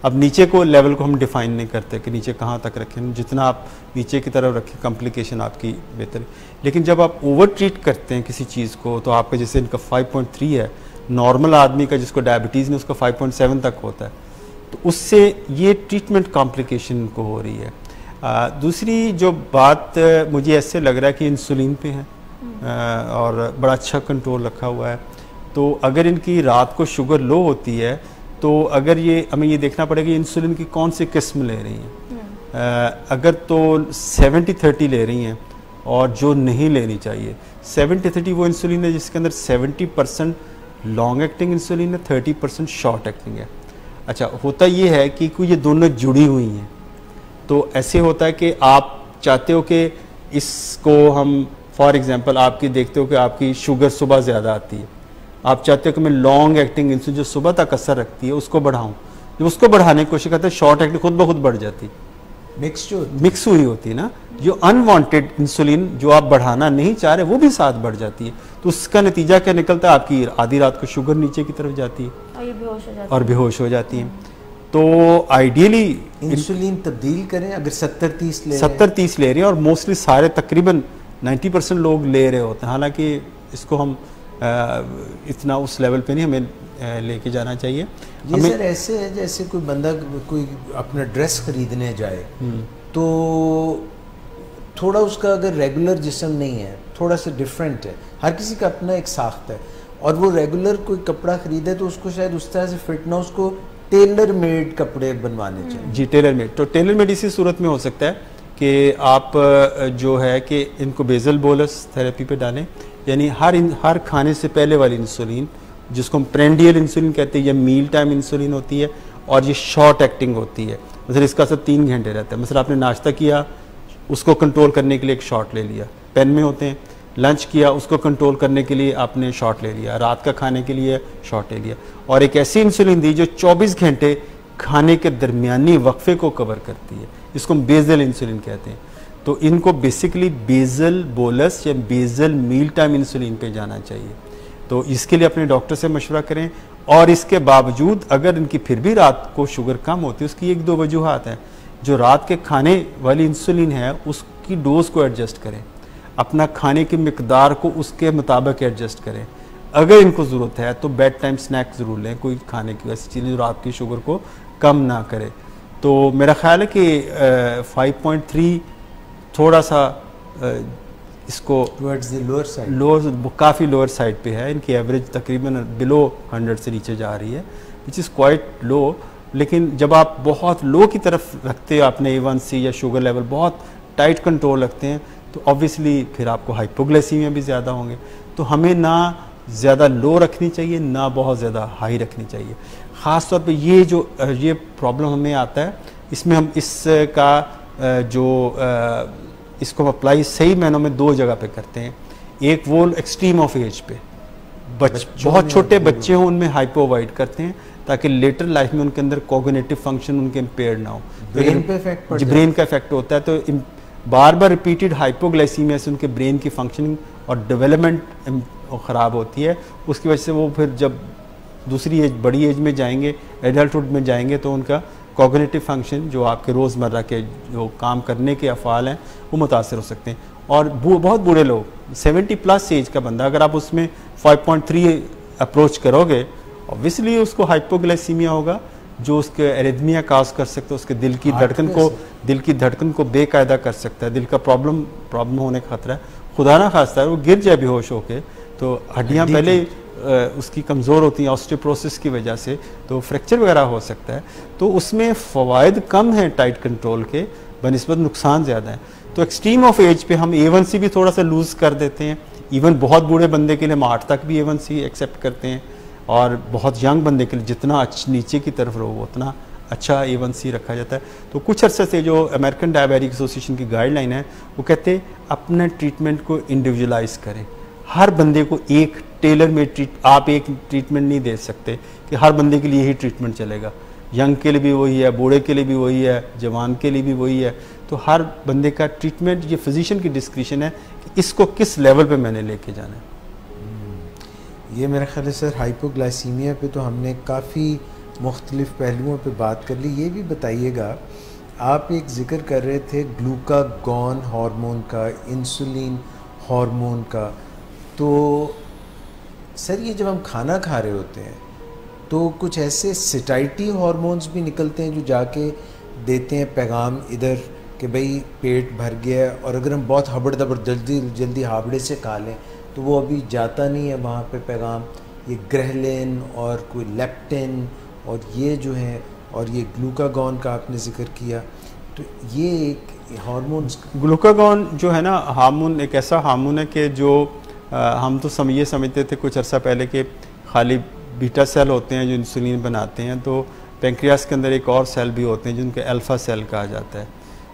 अब नीचे को लेवल को हम डिफाइन नहीं करते कि नीचे कहाँ तक रखें, जितना आप नीचे की तरफ रखें कॉम्प्लिकेशन आपकी बेहतर है। लेकिन जब आप ओवर ट्रीट करते हैं किसी चीज़ को, तो आपका जैसे इनका 5.3 है, नॉर्मल आदमी का जिसको डायबिटीज़ में उसका 5.7 तक होता है, तो उससे ये ट्रीटमेंट कॉम्प्लिकेशन को हो रही है। दूसरी जो बात मुझे ऐसे लग रहा है कि इंसुलिन पे है और बड़ा अच्छा कंट्रोल रखा हुआ है, तो अगर इनकी रात को शुगर लो होती है तो अगर ये हमें ये देखना पड़ेगा कि इंसुलिन की कौन सी किस्म ले रही हैं। अगर तो 70-30 ले रही हैं और जो नहीं लेनी चाहिए। 70-30 वो इंसुलिन है जिसके अंदर 70% लॉन्ग एक्टिंग इंसुलिन है, 30% शॉर्ट एक्टिंग है। अच्छा, होता ये है कि ये दोनों जुड़ी हुई हैं, तो ऐसे होता है कि आप चाहते हो कि इसको हम फॉर एग्जांपल आपकी देखते हो कि आपकी शुगर सुबह ज़्यादा आती है, आप चाहते हो कि मैं लॉन्ग एक्टिंग इंसुलिन जो सुबह तक असर रखती है उसको बढ़ाऊं। जब उसको बढ़ाने की कोशिश करते हैं शॉर्ट एक्टिंग खुद ब खुद बढ़ जाती है, मिक्स हुई होती है ना। जो अनवांटेड इंसुलिन जो आप बढ़ाना नहीं चाह रहे वो भी साथ बढ़ जाती है, तो उसका नतीजा क्या निकलता है, आपकी आधी रात को शुगर नीचे की तरफ जाती है और बेहोश हो जाती है। तो आइडियली इंसुलिन तब्दील करें अगर 70-30 ले रहे हैं, और मोस्टली सारे तकरीबन 90% लोग ले रहे होते हैं। हालांकि इसको हम इतना उस लेवल पे नहीं हमें लेके जाना चाहिए। ये सर ऐसे है जैसे कोई बंदा कोई अपना ड्रेस खरीदने जाए तो थोड़ा उसका अगर रेगुलर जिस्म नहीं है, थोड़ा सा डिफरेंट है, हर किसी का अपना एक साख्त है, और वो रेगुलर कोई कपड़ा खरीदे तो उसको शायद उस तरह से फिट ना, उसको टेलर मेड कपड़े बनवाने चाहिए। जी, टेलर मेड। तो टेलर मेड इसी सूरत में हो सकता है कि आप जो है कि इनको बेजल बोलस थेरेपी पे डालें, यानी हर खाने से पहले वाली इंसुलिन जिसको हम प्रेंडियल इंसुलिन कहते हैं, ये मील टाइम इंसुलिन होती है और ये शॉर्ट एक्टिंग होती है। मतलब इसका असर 3 घंटे रहता है। मतलब आपने नाश्ता किया, उसको कंट्रोल करने के लिए एक शॉट ले लिया, पेन में होते हैं। लंच किया, उसको कंट्रोल करने के लिए आपने शॉट ले लिया, रात का खाने के लिए शॉट ले लिया, और एक ऐसी इंसुलिन दी जो 24 घंटे खाने के दरमियानी वक्फे को कवर करती है, इसको हम बेजल इंसुलिन कहते हैं। तो इनको बेसिकली बेजल बोलस या बेजल मील टाइम इंसुलिन पे जाना चाहिए। तो इसके लिए अपने डॉक्टर से मशवरा करें, और इसके बावजूद अगर इनकी फिर भी रात को शुगर कम होती है, उसकी 1-2 वजूहात हैं। जो रात के खाने वाली इंसुलिन है उसकी डोज को एडजस्ट करें, अपना खाने की मिकदार को उसके मुताबिक एडजस्ट करें। अगर इनको ज़रूरत है तो बेड टाइम स्नैक ज़रूर लें, कोई खाने की ऐसी चीज़ जो रात की शुगर को कम ना करे। तो मेरा ख्याल है कि 5.3 थोड़ा सा इसको काफ़ी लोअर साइड पे है। इनकी एवरेज तकरीबन बिलो 100 से नीचे जा रही है, विच इज़ क्वाइट लो। लेकिन जब आप बहुत लो की तरफ रखते हो, आपने A1C या शुगर लेवल बहुत टाइट कंट्रोल रखते हैं, तो ऑब्वियसली फिर आपको हाइपोग्लाइसीमिया भी ज़्यादा होंगे। तो हमें ना ज़्यादा लो रखनी चाहिए, ना बहुत ज़्यादा हाई रखनी चाहिए। ख़ास तौर पे ये प्रॉब्लम हमें आता है, इसमें हम इसका इसको अप्लाई सही मायनों में 2 जगह पे करते हैं। एक वो एक्सट्रीम ऑफ एज पे बहुत छोटे बच्चे हों, उनमें हाइपो अवॉइड करते हैं ताकि लेटर लाइफ में उनके अंदर कॉग्निटिव फंक्शन उनके इम्पेयर्ड ना हो। ब्रेन पे इफेक्ट ब्रेन का इफेक्ट होता है, तो बार बार रिपीटेड हाइपोग्लाइसीमिया से उनके ब्रेन की फंक्शनिंग और डेवलपमेंट ख़राब होती है। उसकी वजह से वो फिर जब दूसरी एज, बड़ी एज में जाएंगे, एडल्टहुड में जाएंगे, तो उनका कॉग्निटिव फंक्शन जो आपके रोज़मर्रा के जो काम करने के अफ़ाल हैं वो मुतासर हो सकते हैं। और बहुत बूढ़े लोग, 70+ एज का बंदा, अगर आप उसमें 5.3 अप्रोच करोगे, ऑब्वियसली उसको हाइपोग्लाइसीमिया होगा जो उसके एरिथमिया काज कर सकता है, उसके दिल की धड़कन को बेकायदा कर सकता है, दिल का प्रॉब्लम होने का खतरा है। खुदा ना खास्ता है वो गिर जाए बेहोश होके, तो हड्डियाँ पहले उसकी कमज़ोर होती हैं ऑस्टियोपोरोसिस की वजह से, तो फ्रैक्चर वगैरह हो सकता है। तो उसमें फ़वाइद कम हैं टाइट कंट्रोल के बनिस्बत नुकसान ज़्यादा है। तो एक्सट्रीम ऑफ एज पे हम A1C भी थोड़ा सा लूज़ कर देते हैं। इवन बहुत बूढ़े बंदे के लिए हम 8 तक भी A1C एक्सेप्ट करते हैं, और बहुत यंग बंदे के लिए जितना नीचे की तरफ रहो उतना अच्छा A1C रखा जाता है। तो कुछ अर्से से जो अमेरिकन डायबिटिक एसोसिएशन की गाइडलाइन है वो कहते हैं अपने ट्रीटमेंट को इंडिविजुअलाइज करें। हर बंदे को एक टेलर मेड आप एक ट्रीटमेंट नहीं दे सकते कि हर बंदे के लिए यही ट्रीटमेंट चलेगा। यंग के लिए भी वही है, बूढ़े के लिए भी वही है, जवान के लिए भी वही है। तो हर बंदे का ट्रीटमेंट ये फिजिशियन की डिस्क्रिप्शन है कि इसको किस लेवल पे मैंने लेके जाना है। ये मेरा ख्याल है सर हाइपोग्लाइसीमिया पे तो हमने काफ़ी मुख्तलिफ पहलुओं पे बात कर ली। ये भी बताइएगा, आप एक ज़िक्र कर रहे थे ग्लूकागॉन हार्मोन का, इंसुलिन हार्मोन का, तो सर ये जब हम खाना खा रहे होते हैं तो कुछ ऐसे सिटाइटी हार्मोन्स भी निकलते हैं जो जाके देते हैं पैगाम इधर कि भाई पेट भर गया है, और अगर हम बहुत हबड़ दबड़ जल्दी हावड़े से खा लें तो वो अभी जाता नहीं है वहाँ पे पैगाम। ये ग्रेहलिन और कोई लेप्टिन और ये जो है, और ये ग्लूकागॉन का आपने जिक्र किया, तो ये हार्मोन्स? ग्लूकागॉन जो है ना हार्मोन, एक ऐसा हार्मोन है कि जो हम तो ये समझते थे कुछ अर्सा पहले कि खाली बीटा सेल होते हैं जो इंसुलिन बनाते हैं, तो पेंक्रियास के अंदर एक और सेल भी होते हैं जिनके अल्फ़ा सेल कहा जाता है।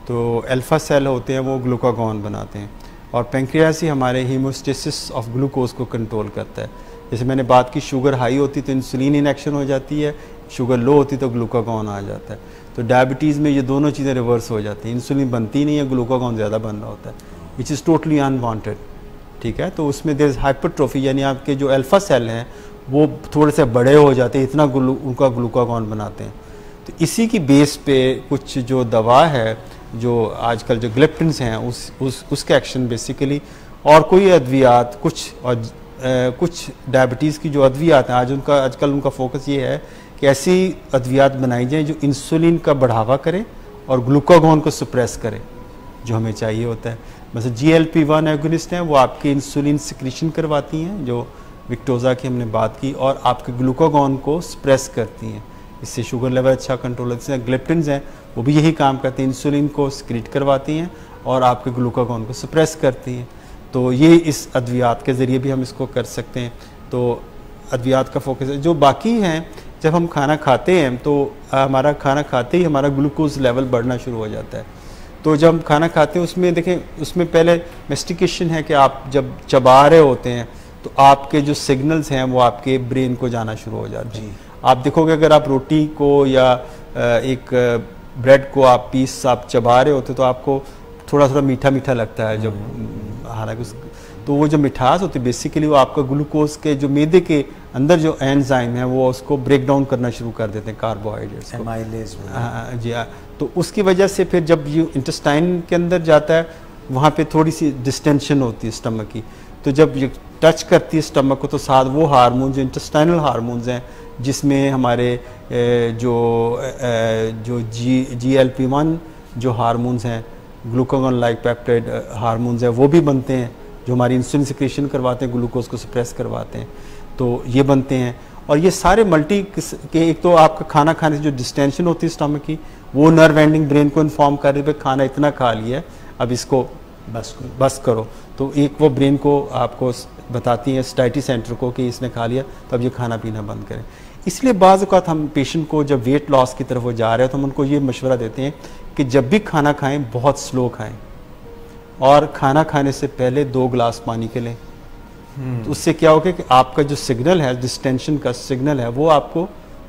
तो अल्फ़ा सेल होते हैं वो ग्लूकागॉन बनाते हैं, और पेंक्रियास ही हमारे हीमोस्टेसिस ऑफ ग्लूकोज को कंट्रोल करता है। जैसे मैंने बात की, शुगर हाई होती तो इंसुलिन इन एक्शन हो जाती है, शुगर लो होती तो ग्लूकागॉन आ जाता है। तो डायबिटीज़ में ये दोनों चीज़ें रिवर्स हो जाती हैं, इंसुलिन बनती नहीं है, ग्लूकागॉन ज़्यादा बन रहा होता है, विच इज़ टोटली अनवांटेड। ठीक है, तो उसमें देयर इज़ हाइपरट्रोफी, यानी आपके जो अल्फ़ा सेल हैं वो थोड़े से बड़े हो जाते हैं, इतना उनका ग्लूकागॉन बनाते हैं। तो इसी की बेस पे कुछ जो दवा है, जो आजकल जो ग्लिप्टिन्स हैं उसके एक्शन बेसिकली, और कोई अद्वियात कुछ डायबिटीज़ की जो अद्वियात हैं आजकल उनका फोकस ये है कि ऐसी अद्वियात बनाई जाएँ जो इंसुलिन का बढ़ावा करें और ग्लूकागॉन को सप्रेस करें, जो हमें चाहिए होता है। मतलब GLP-1 एगोनिस्ट हैं, वो आपकी इंसुलिन सिक्रीशन करवाती हैं, जो विक्टोज़ा की हमने बात की, और आपके ग्लूकागॉन को सप्रेस करती हैं, इससे शुगर लेवल अच्छा कंट्रोल होता है। ग्लिप्टिन्स हैं वो भी यही काम करते हैं, इंसुलिन को सिक्रीट करवाती हैं और आपके ग्लूकागॉन को सप्रेस करती हैं। तो ये इस अद्वियात के ज़रिए भी हम इसको कर सकते हैं। तो अद्वियात का फोकस है। जो बाकी हैं, जब हम खाना खाते हैं तो हमारा खाना खाते ही हमारा ग्लूकोज लेवल बढ़ना शुरू हो जाता है। तो जब हम खाना खाते हैं उसमें देखें, उसमें पहले मेस्टिकेशन है कि आप जब चबा रहे होते हैं तो आपके जो सिग्नल्स हैं वो आपके ब्रेन को जाना शुरू हो जाते हैं। आप देखोगे अगर आप रोटी को या एक ब्रेड को आप पीस आप चबा रहे होते तो आपको थोड़ा थोड़ा मीठा मीठा लगता है, जब हालांकि तो वो जो मिठास होती है बेसिकली वो आपका ग्लूकोज के जो मैदे के अंदर जो एंजाइम है वो उसको ब्रेक डाउन करना शुरू कर देते हैं, कार्बोहाइड्रेट्स को, एमाइलेज। जी हाँ, तो उसकी वजह से फिर जब ये इंटेस्टाइन के अंदर जाता है वहाँ पे थोड़ी सी डिस्टेंशन होती है स्टमक की। तो जब ये टच करती है स्टमक को तो साथ वो हार्मोन जो इंटेस्टाइनल हार्मोन्स हैं, जिसमें हमारे जो GLP-1 जो हार्मोन्स हैं, ग्लूकागॉन लाइक पेप्टाइड हार्मोन्स हैं, वो भी बनते हैं जो हमारी इंसुलिन सिक्रीशन करवाते हैं, ग्लूकोज को सप्रेस करवाते हैं। तो ये बनते हैं, और ये सारे मल्टी के, एक तो आपका खाना खाने से जो डिस्टेंशन होती है स्टमक की, वो नर्व एंडिंग ब्रेन को इन्फॉर्म कर रही है खाना इतना खा लिया, अब इसको बस करो। तो एक वो ब्रेन को आपको बताती है स्टाइटी सेंटर को कि इसने खा लिया तो अब ये खाना पीना बंद करें। इसलिए बाज़ औक़ात हम पेशेंट को जब वेट लॉस की तरफ वो जा रहे हैं तो हम उनको ये मशवरा देते हैं कि जब भी खाना खाएं बहुत स्लो खाएं, और खाना खाने से पहले 2 गिलास पानी के लें। तो उससे क्या होगा कि आपका जो सिग्नल है, डिस्टेंशन का सिग्नल है, वो आपको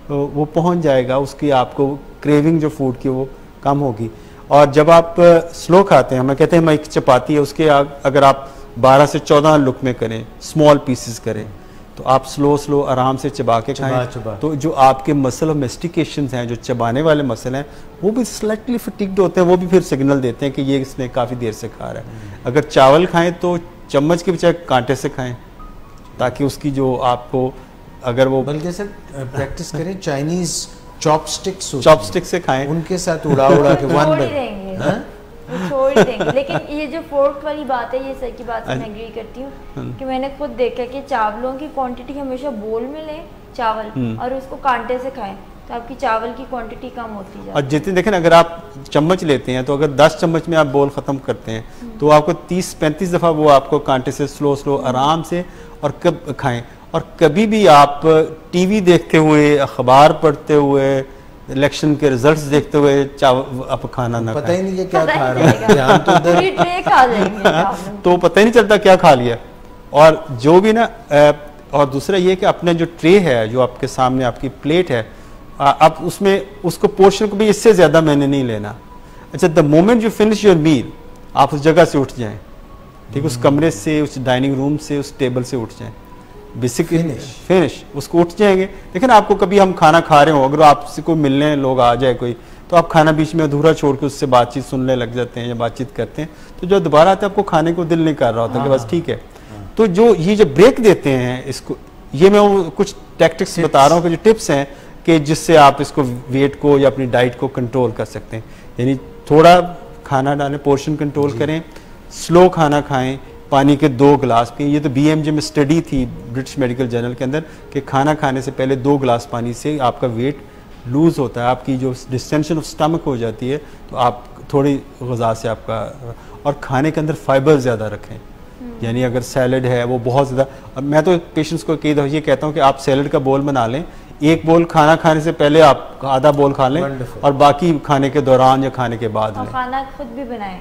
वो पहुंच जाएगा, उसकी आपको क्रेविंग जो फूड की वो कम होगी। और जब आप स्लो खाते हैं, हम कहते हैं एक चपाती है उसके अगर आप 12 से 14 लुकमे करें, स्मॉल पीसेस करें, तो आप स्लो आराम से चबा के खाएं, तो जो आपके मसल और मेस्टिकेशंस हैं, जो चबाने वाले मसल हैं, वो भी स्लाइटली फटीग्ड होते हैं, वो भी फिर सिग्नल देते हैं कि ये इसने काफ़ी देर से खा रहा है। अगर चावल खाएं तो चम्मच के बजाय कांटे से खाएं, ताकि उसकी जो आपको अगर वो बल्कि सर प्रैक्टिस करें चाइनीज़ चॉपस्टिक से खाएं, उनके साथ उड़ा के छोड़ देंगे। लेकिन ये जो फोर्क वाली बात है, ये सर की बात से मैं एग्री करती हूँ कि मैंने खुद देखा कि चावलों की क्वांटिटी हमेशा बोल में लें चावल और उसको कांटे से खाएं, तो आपकी चावल की क्वांटिटी कम होती जाती है। और जितनी देखें अगर आप चम्मच लेते हैं तो अगर 10 चम्मच में आप बोल ख़त्म करते हैं तो आपको 30-35 दफ़ा वो आपको कांटे से स्लो आराम से और कब खाएं। और कभी भी आप टीवी देखते हुए, अखबार पढ़ते हुए, इलेक्शन के रिजल्ट्स देखते हुए आप खाना ना पता ही नहीं है क्या खा रहा है, ध्यान तो उधर तो पता ही नहीं चलता क्या खा लिया। और जो भी ना और दूसरा ये कि अपना जो ट्रे है, जो आपके सामने आपकी प्लेट है, आप उसमें उसको पोर्शन को भी इससे ज़्यादा मैंने नहीं लेना। अच्छा, the moment you finish your meal, आप उस जगह से उठ जाएं, ठीक, उस कमरे से, उस डाइनिंग रूम से, उस टेबल से उठ जाएं, बेसिकली फिनिश उसको उठ जाएंगे। लेकिन आपको कभी हम खाना खा रहे हो, अगर आपसे कोई मिलने लोग आ जाए कोई, तो आप खाना बीच में अधूरा छोड़ के उससे बातचीत सुनने लग जाते हैं या बातचीत करते हैं, तो जो दोबारा आते हैं आपको खाने को दिल नहीं कर रहा होता कि बस ठीक है। तो जो ये जो ब्रेक देते हैं इसको, ये मैं वो कुछ टैक्टिक्स बता रहा हूँ कि जो टिप्स हैं कि जिससे आप इसको वेट को या अपनी डाइट को कंट्रोल कर सकते हैं। यानी थोड़ा खाना डालें, पोर्शन कंट्रोल करें, स्लो खाना खाएं, पानी के 2 गिलास पिए। ये तो BMJ में स्टडी थी ब्रिटिश मेडिकल जर्नल के अंदर कि खाना खाने से पहले 2 गिलास पानी से आपका वेट लूज़ होता है, आपकी जो डिस्टेंशन ऑफ स्टमक हो जाती है, तो आप थोड़ी ग़िज़ा से आपका, और खाने के अंदर फाइबर ज़्यादा रखें, यानी अगर सैलड है वो बहुत ज़्यादा, मैं तो पेशेंट्स को कई दफ़ा ये कहता हूँ कि आप सैलड का बोल बना लें, एक बोल खाना खाने से पहले आप आधा बोल खा लें और बाकी खाने के दौरान या खाने के बाद लें। खाना खुद भी बनाएं,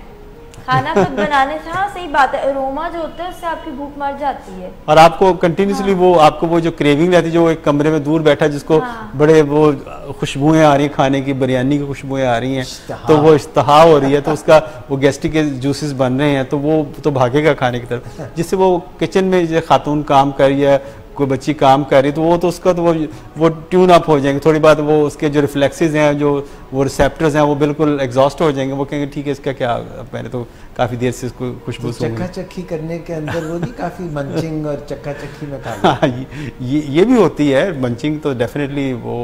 खाना खुद बनाने से, हाँ सही बात है, अरोमा जो होता है उससे आपकी भूख मर जाती है और आपको कंटिन्यूसली वो आपको वो जो क्रेविंग रहती है, जो एक कमरे में दूर बैठा जिसको बड़े वो खुशबुएं आ रही हैं, खाने की बिरयानी की खुशबुएं आ रही हैं, तो वो इश्तहा हो रही है, तो उसका वो गैस्ट्रिक के जूसेस बन रहे हैं, तो वो तो भागेगा खाने की तरफ, जिससे वो किचन में जो खातून काम कर रही है, कोई बच्ची काम कर रही है, तो वो तो उसका तो वो ट्यून अप हो जाएंगे, थोड़ी बात वो उसके जो रिफ्लेक्सेस हैं, जो वो रिसेप्टर्स हैं, वो बिल्कुल एग्जॉस्ट हो जाएंगे, वो कहेंगे ठीक है इसका क्या, मैंने तो काफ़ी देर से इसको खुशबू तो चक्का चक्की करने के अंदर वो नहीं काफ़ी मंचिंग और चक्का चक्की में खा हाँ, ये भी होती है मंचिंग, तो डेफिनेटली वो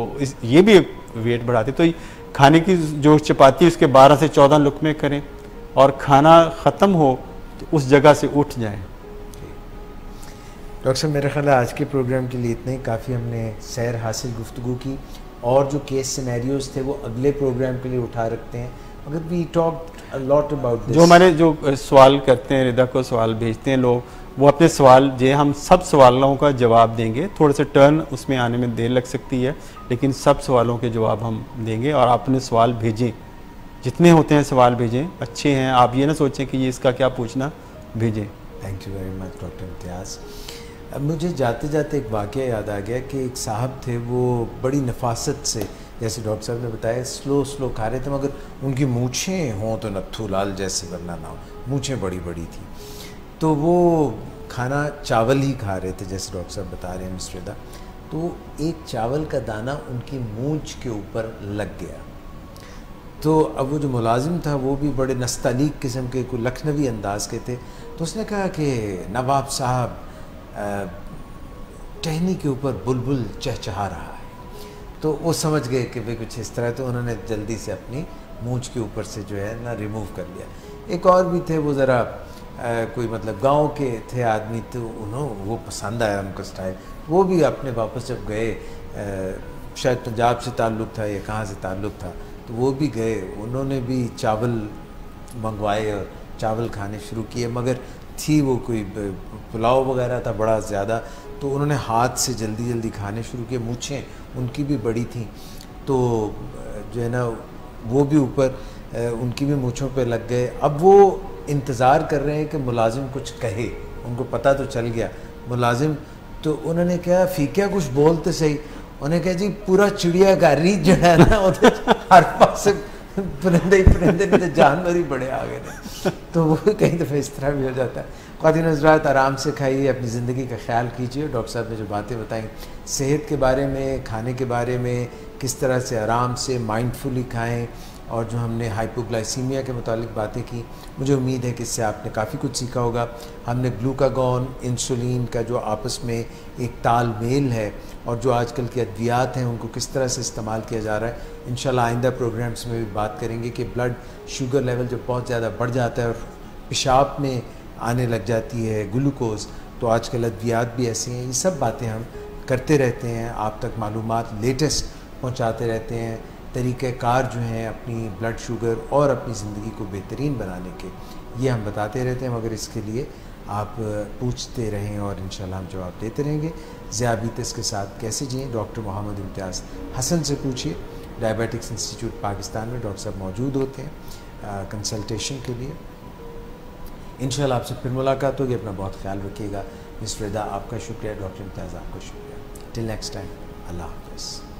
ये भी वेट बढ़ाती है। तो खाने की जो चपाती उसके 12 से 14 लुकमे करें और खाना ख़त्म हो तो उस जगह से उठ जाएं। डॉक्टर साहब मेरा ख्याल है आज के प्रोग्राम के लिए इतना ही काफ़ी, हमने सैर हासिल गुफ्तगू की, और जो केस सिनेरियोज थे वो अगले प्रोग्राम के लिए उठा रखते हैं, मगर we talked a lot about this. जो हमारे जो सवाल करते हैं, रिदा को सवाल भेजते हैं लोग, वो अपने सवाल जो हम सब सवालों का जवाब देंगे, थोड़े से टर्न उसमें आने में देर लग सकती है, लेकिन सब सवालों के जवाब हम देंगे, और आप अपने सवाल भेजें, जितने होते हैं सवाल भेजें, अच्छे हैं, आप ये ना सोचें कि ये इसका क्या पूछना, भेजें। Thank you very much doctor Imtiaz. अब मुझे जाते जाते एक वाक़या याद आ गया कि एक साहब थे, वो बड़ी नफासत से, जैसे डॉक्टर साहब ने बताया, स्लो खा रहे थे, मगर उनकी मूँछें हों तो नत्थू लाल जैसे, वरना ना हो, मूँछें बड़ी बड़ी थी, तो वो खाना चावल ही खा रहे थे, जैसे डॉक्टर साहब बता रहे हैं मिस रिदा, तो एक चावल का दाना उनकी मूँछ के ऊपर लग गया। तो अब वो जो मुलाजिम था वो भी बड़े नस्तालीक किस्म के, कोई लखनवी अंदाज के थे, तो उसने कहा कि नवाब साहब टहनी के ऊपर बुलबुल चहचहा रहा है। तो वो समझ गए कि भाई कुछ इस तरह, तो उन्होंने जल्दी से अपनी मूंछ के ऊपर से जो है ना रिमूव कर लिया। एक और भी थे, वो ज़रा कोई मतलब गांव के थे आदमी, तो उन्होंने वो पसंद आया उनका स्टाइल, वो भी अपने वापस जब गए, शायद पंजाब से ताल्लुक़ था या कहाँ से ताल्लुक़ था, तो वो भी गए, उन्होंने भी चावल मंगवाए और चावल खाने शुरू किए, मगर थी वो कोई पुलाव वगैरह था बड़ा ज़्यादा, तो उन्होंने हाथ से जल्दी जल्दी खाने शुरू किए, मूँछें उनकी भी बड़ी थी, तो जो है ना वो भी ऊपर उनकी भी मूँछों पे लग गए। अब वो इंतज़ार कर रहे हैं कि मुलाजिम कुछ कहे, उनको पता तो चल गया मुलाजिम, तो उन्होंने क्या फीका कुछ बोलते सही, उन्हें कहा जी पूरा चिड़ियाघर ही जो है ना हर पास परिंदे ही परिंदे, नहीं तो जानवर ही बड़े आ गए थे, तो वो कई दफ़ा इस तरह भी हो जाता है। ख़वातीन हज़रात, आराम से खाइए, अपनी ज़िंदगी का ख्याल कीजिए। डॉक्टर साहब ने जो बातें बताई सेहत के बारे में, खाने के बारे में, किस तरह से आराम से माइंडफुली खाएं, और जो हमने हाइपोग्लाइसीमिया के मुतालिक बातें की, मुझे उम्मीद है कि इससे आपने काफ़ी कुछ सीखा होगा। हमने ग्लूकागॉन, इंसुलिन का जो आपस में एक तालमेल है, और जो आजकल की अद्वियात हैं उनको किस तरह से इस्तेमाल किया जा रहा है, इंशाल्लाह आइंदा प्रोग्राम्स में भी बात करेंगे कि ब्लड शुगर लेवल जब बहुत ज़्यादा बढ़ जाता है और पेशाब में आने लग जाती है ग्लूकोज़, तो आजकल अद्वियात भी ऐसे हैं। ये सब बातें हम करते रहते हैं, आप तक मालूमात लेटेस्ट पहुँचाते रहते हैं, तरीक़ेकार जो हैं अपनी ब्लड शुगर और अपनी ज़िंदगी को बेहतरीन बनाने के, ये हम बताते रहते हैं, मगर इसके लिए आप पूछते रहें और इंशाल्लाह हम जवाब देते रहेंगे। ज़ियाबीतस के साथ कैसे जिएं, डॉक्टर मोहम्मद इम्तियाज़ हसन से पूछिए। डायबिटिक्स इंस्टीट्यूट पाकिस्तान में डॉक्टर साहब मौजूद होते हैं कंसल्टेशन के लिए। इंशाल्लाह आपसे फिर मुलाकात होगी, अपना बहुत ख्याल रखिएगा। मिस रिदा आपका शुक्रिया, डॉक्टर इम्तियाज़ आपका शुक्रिया। टिल नेक्स्ट टाइम, अल्लाह हाफ़िज़।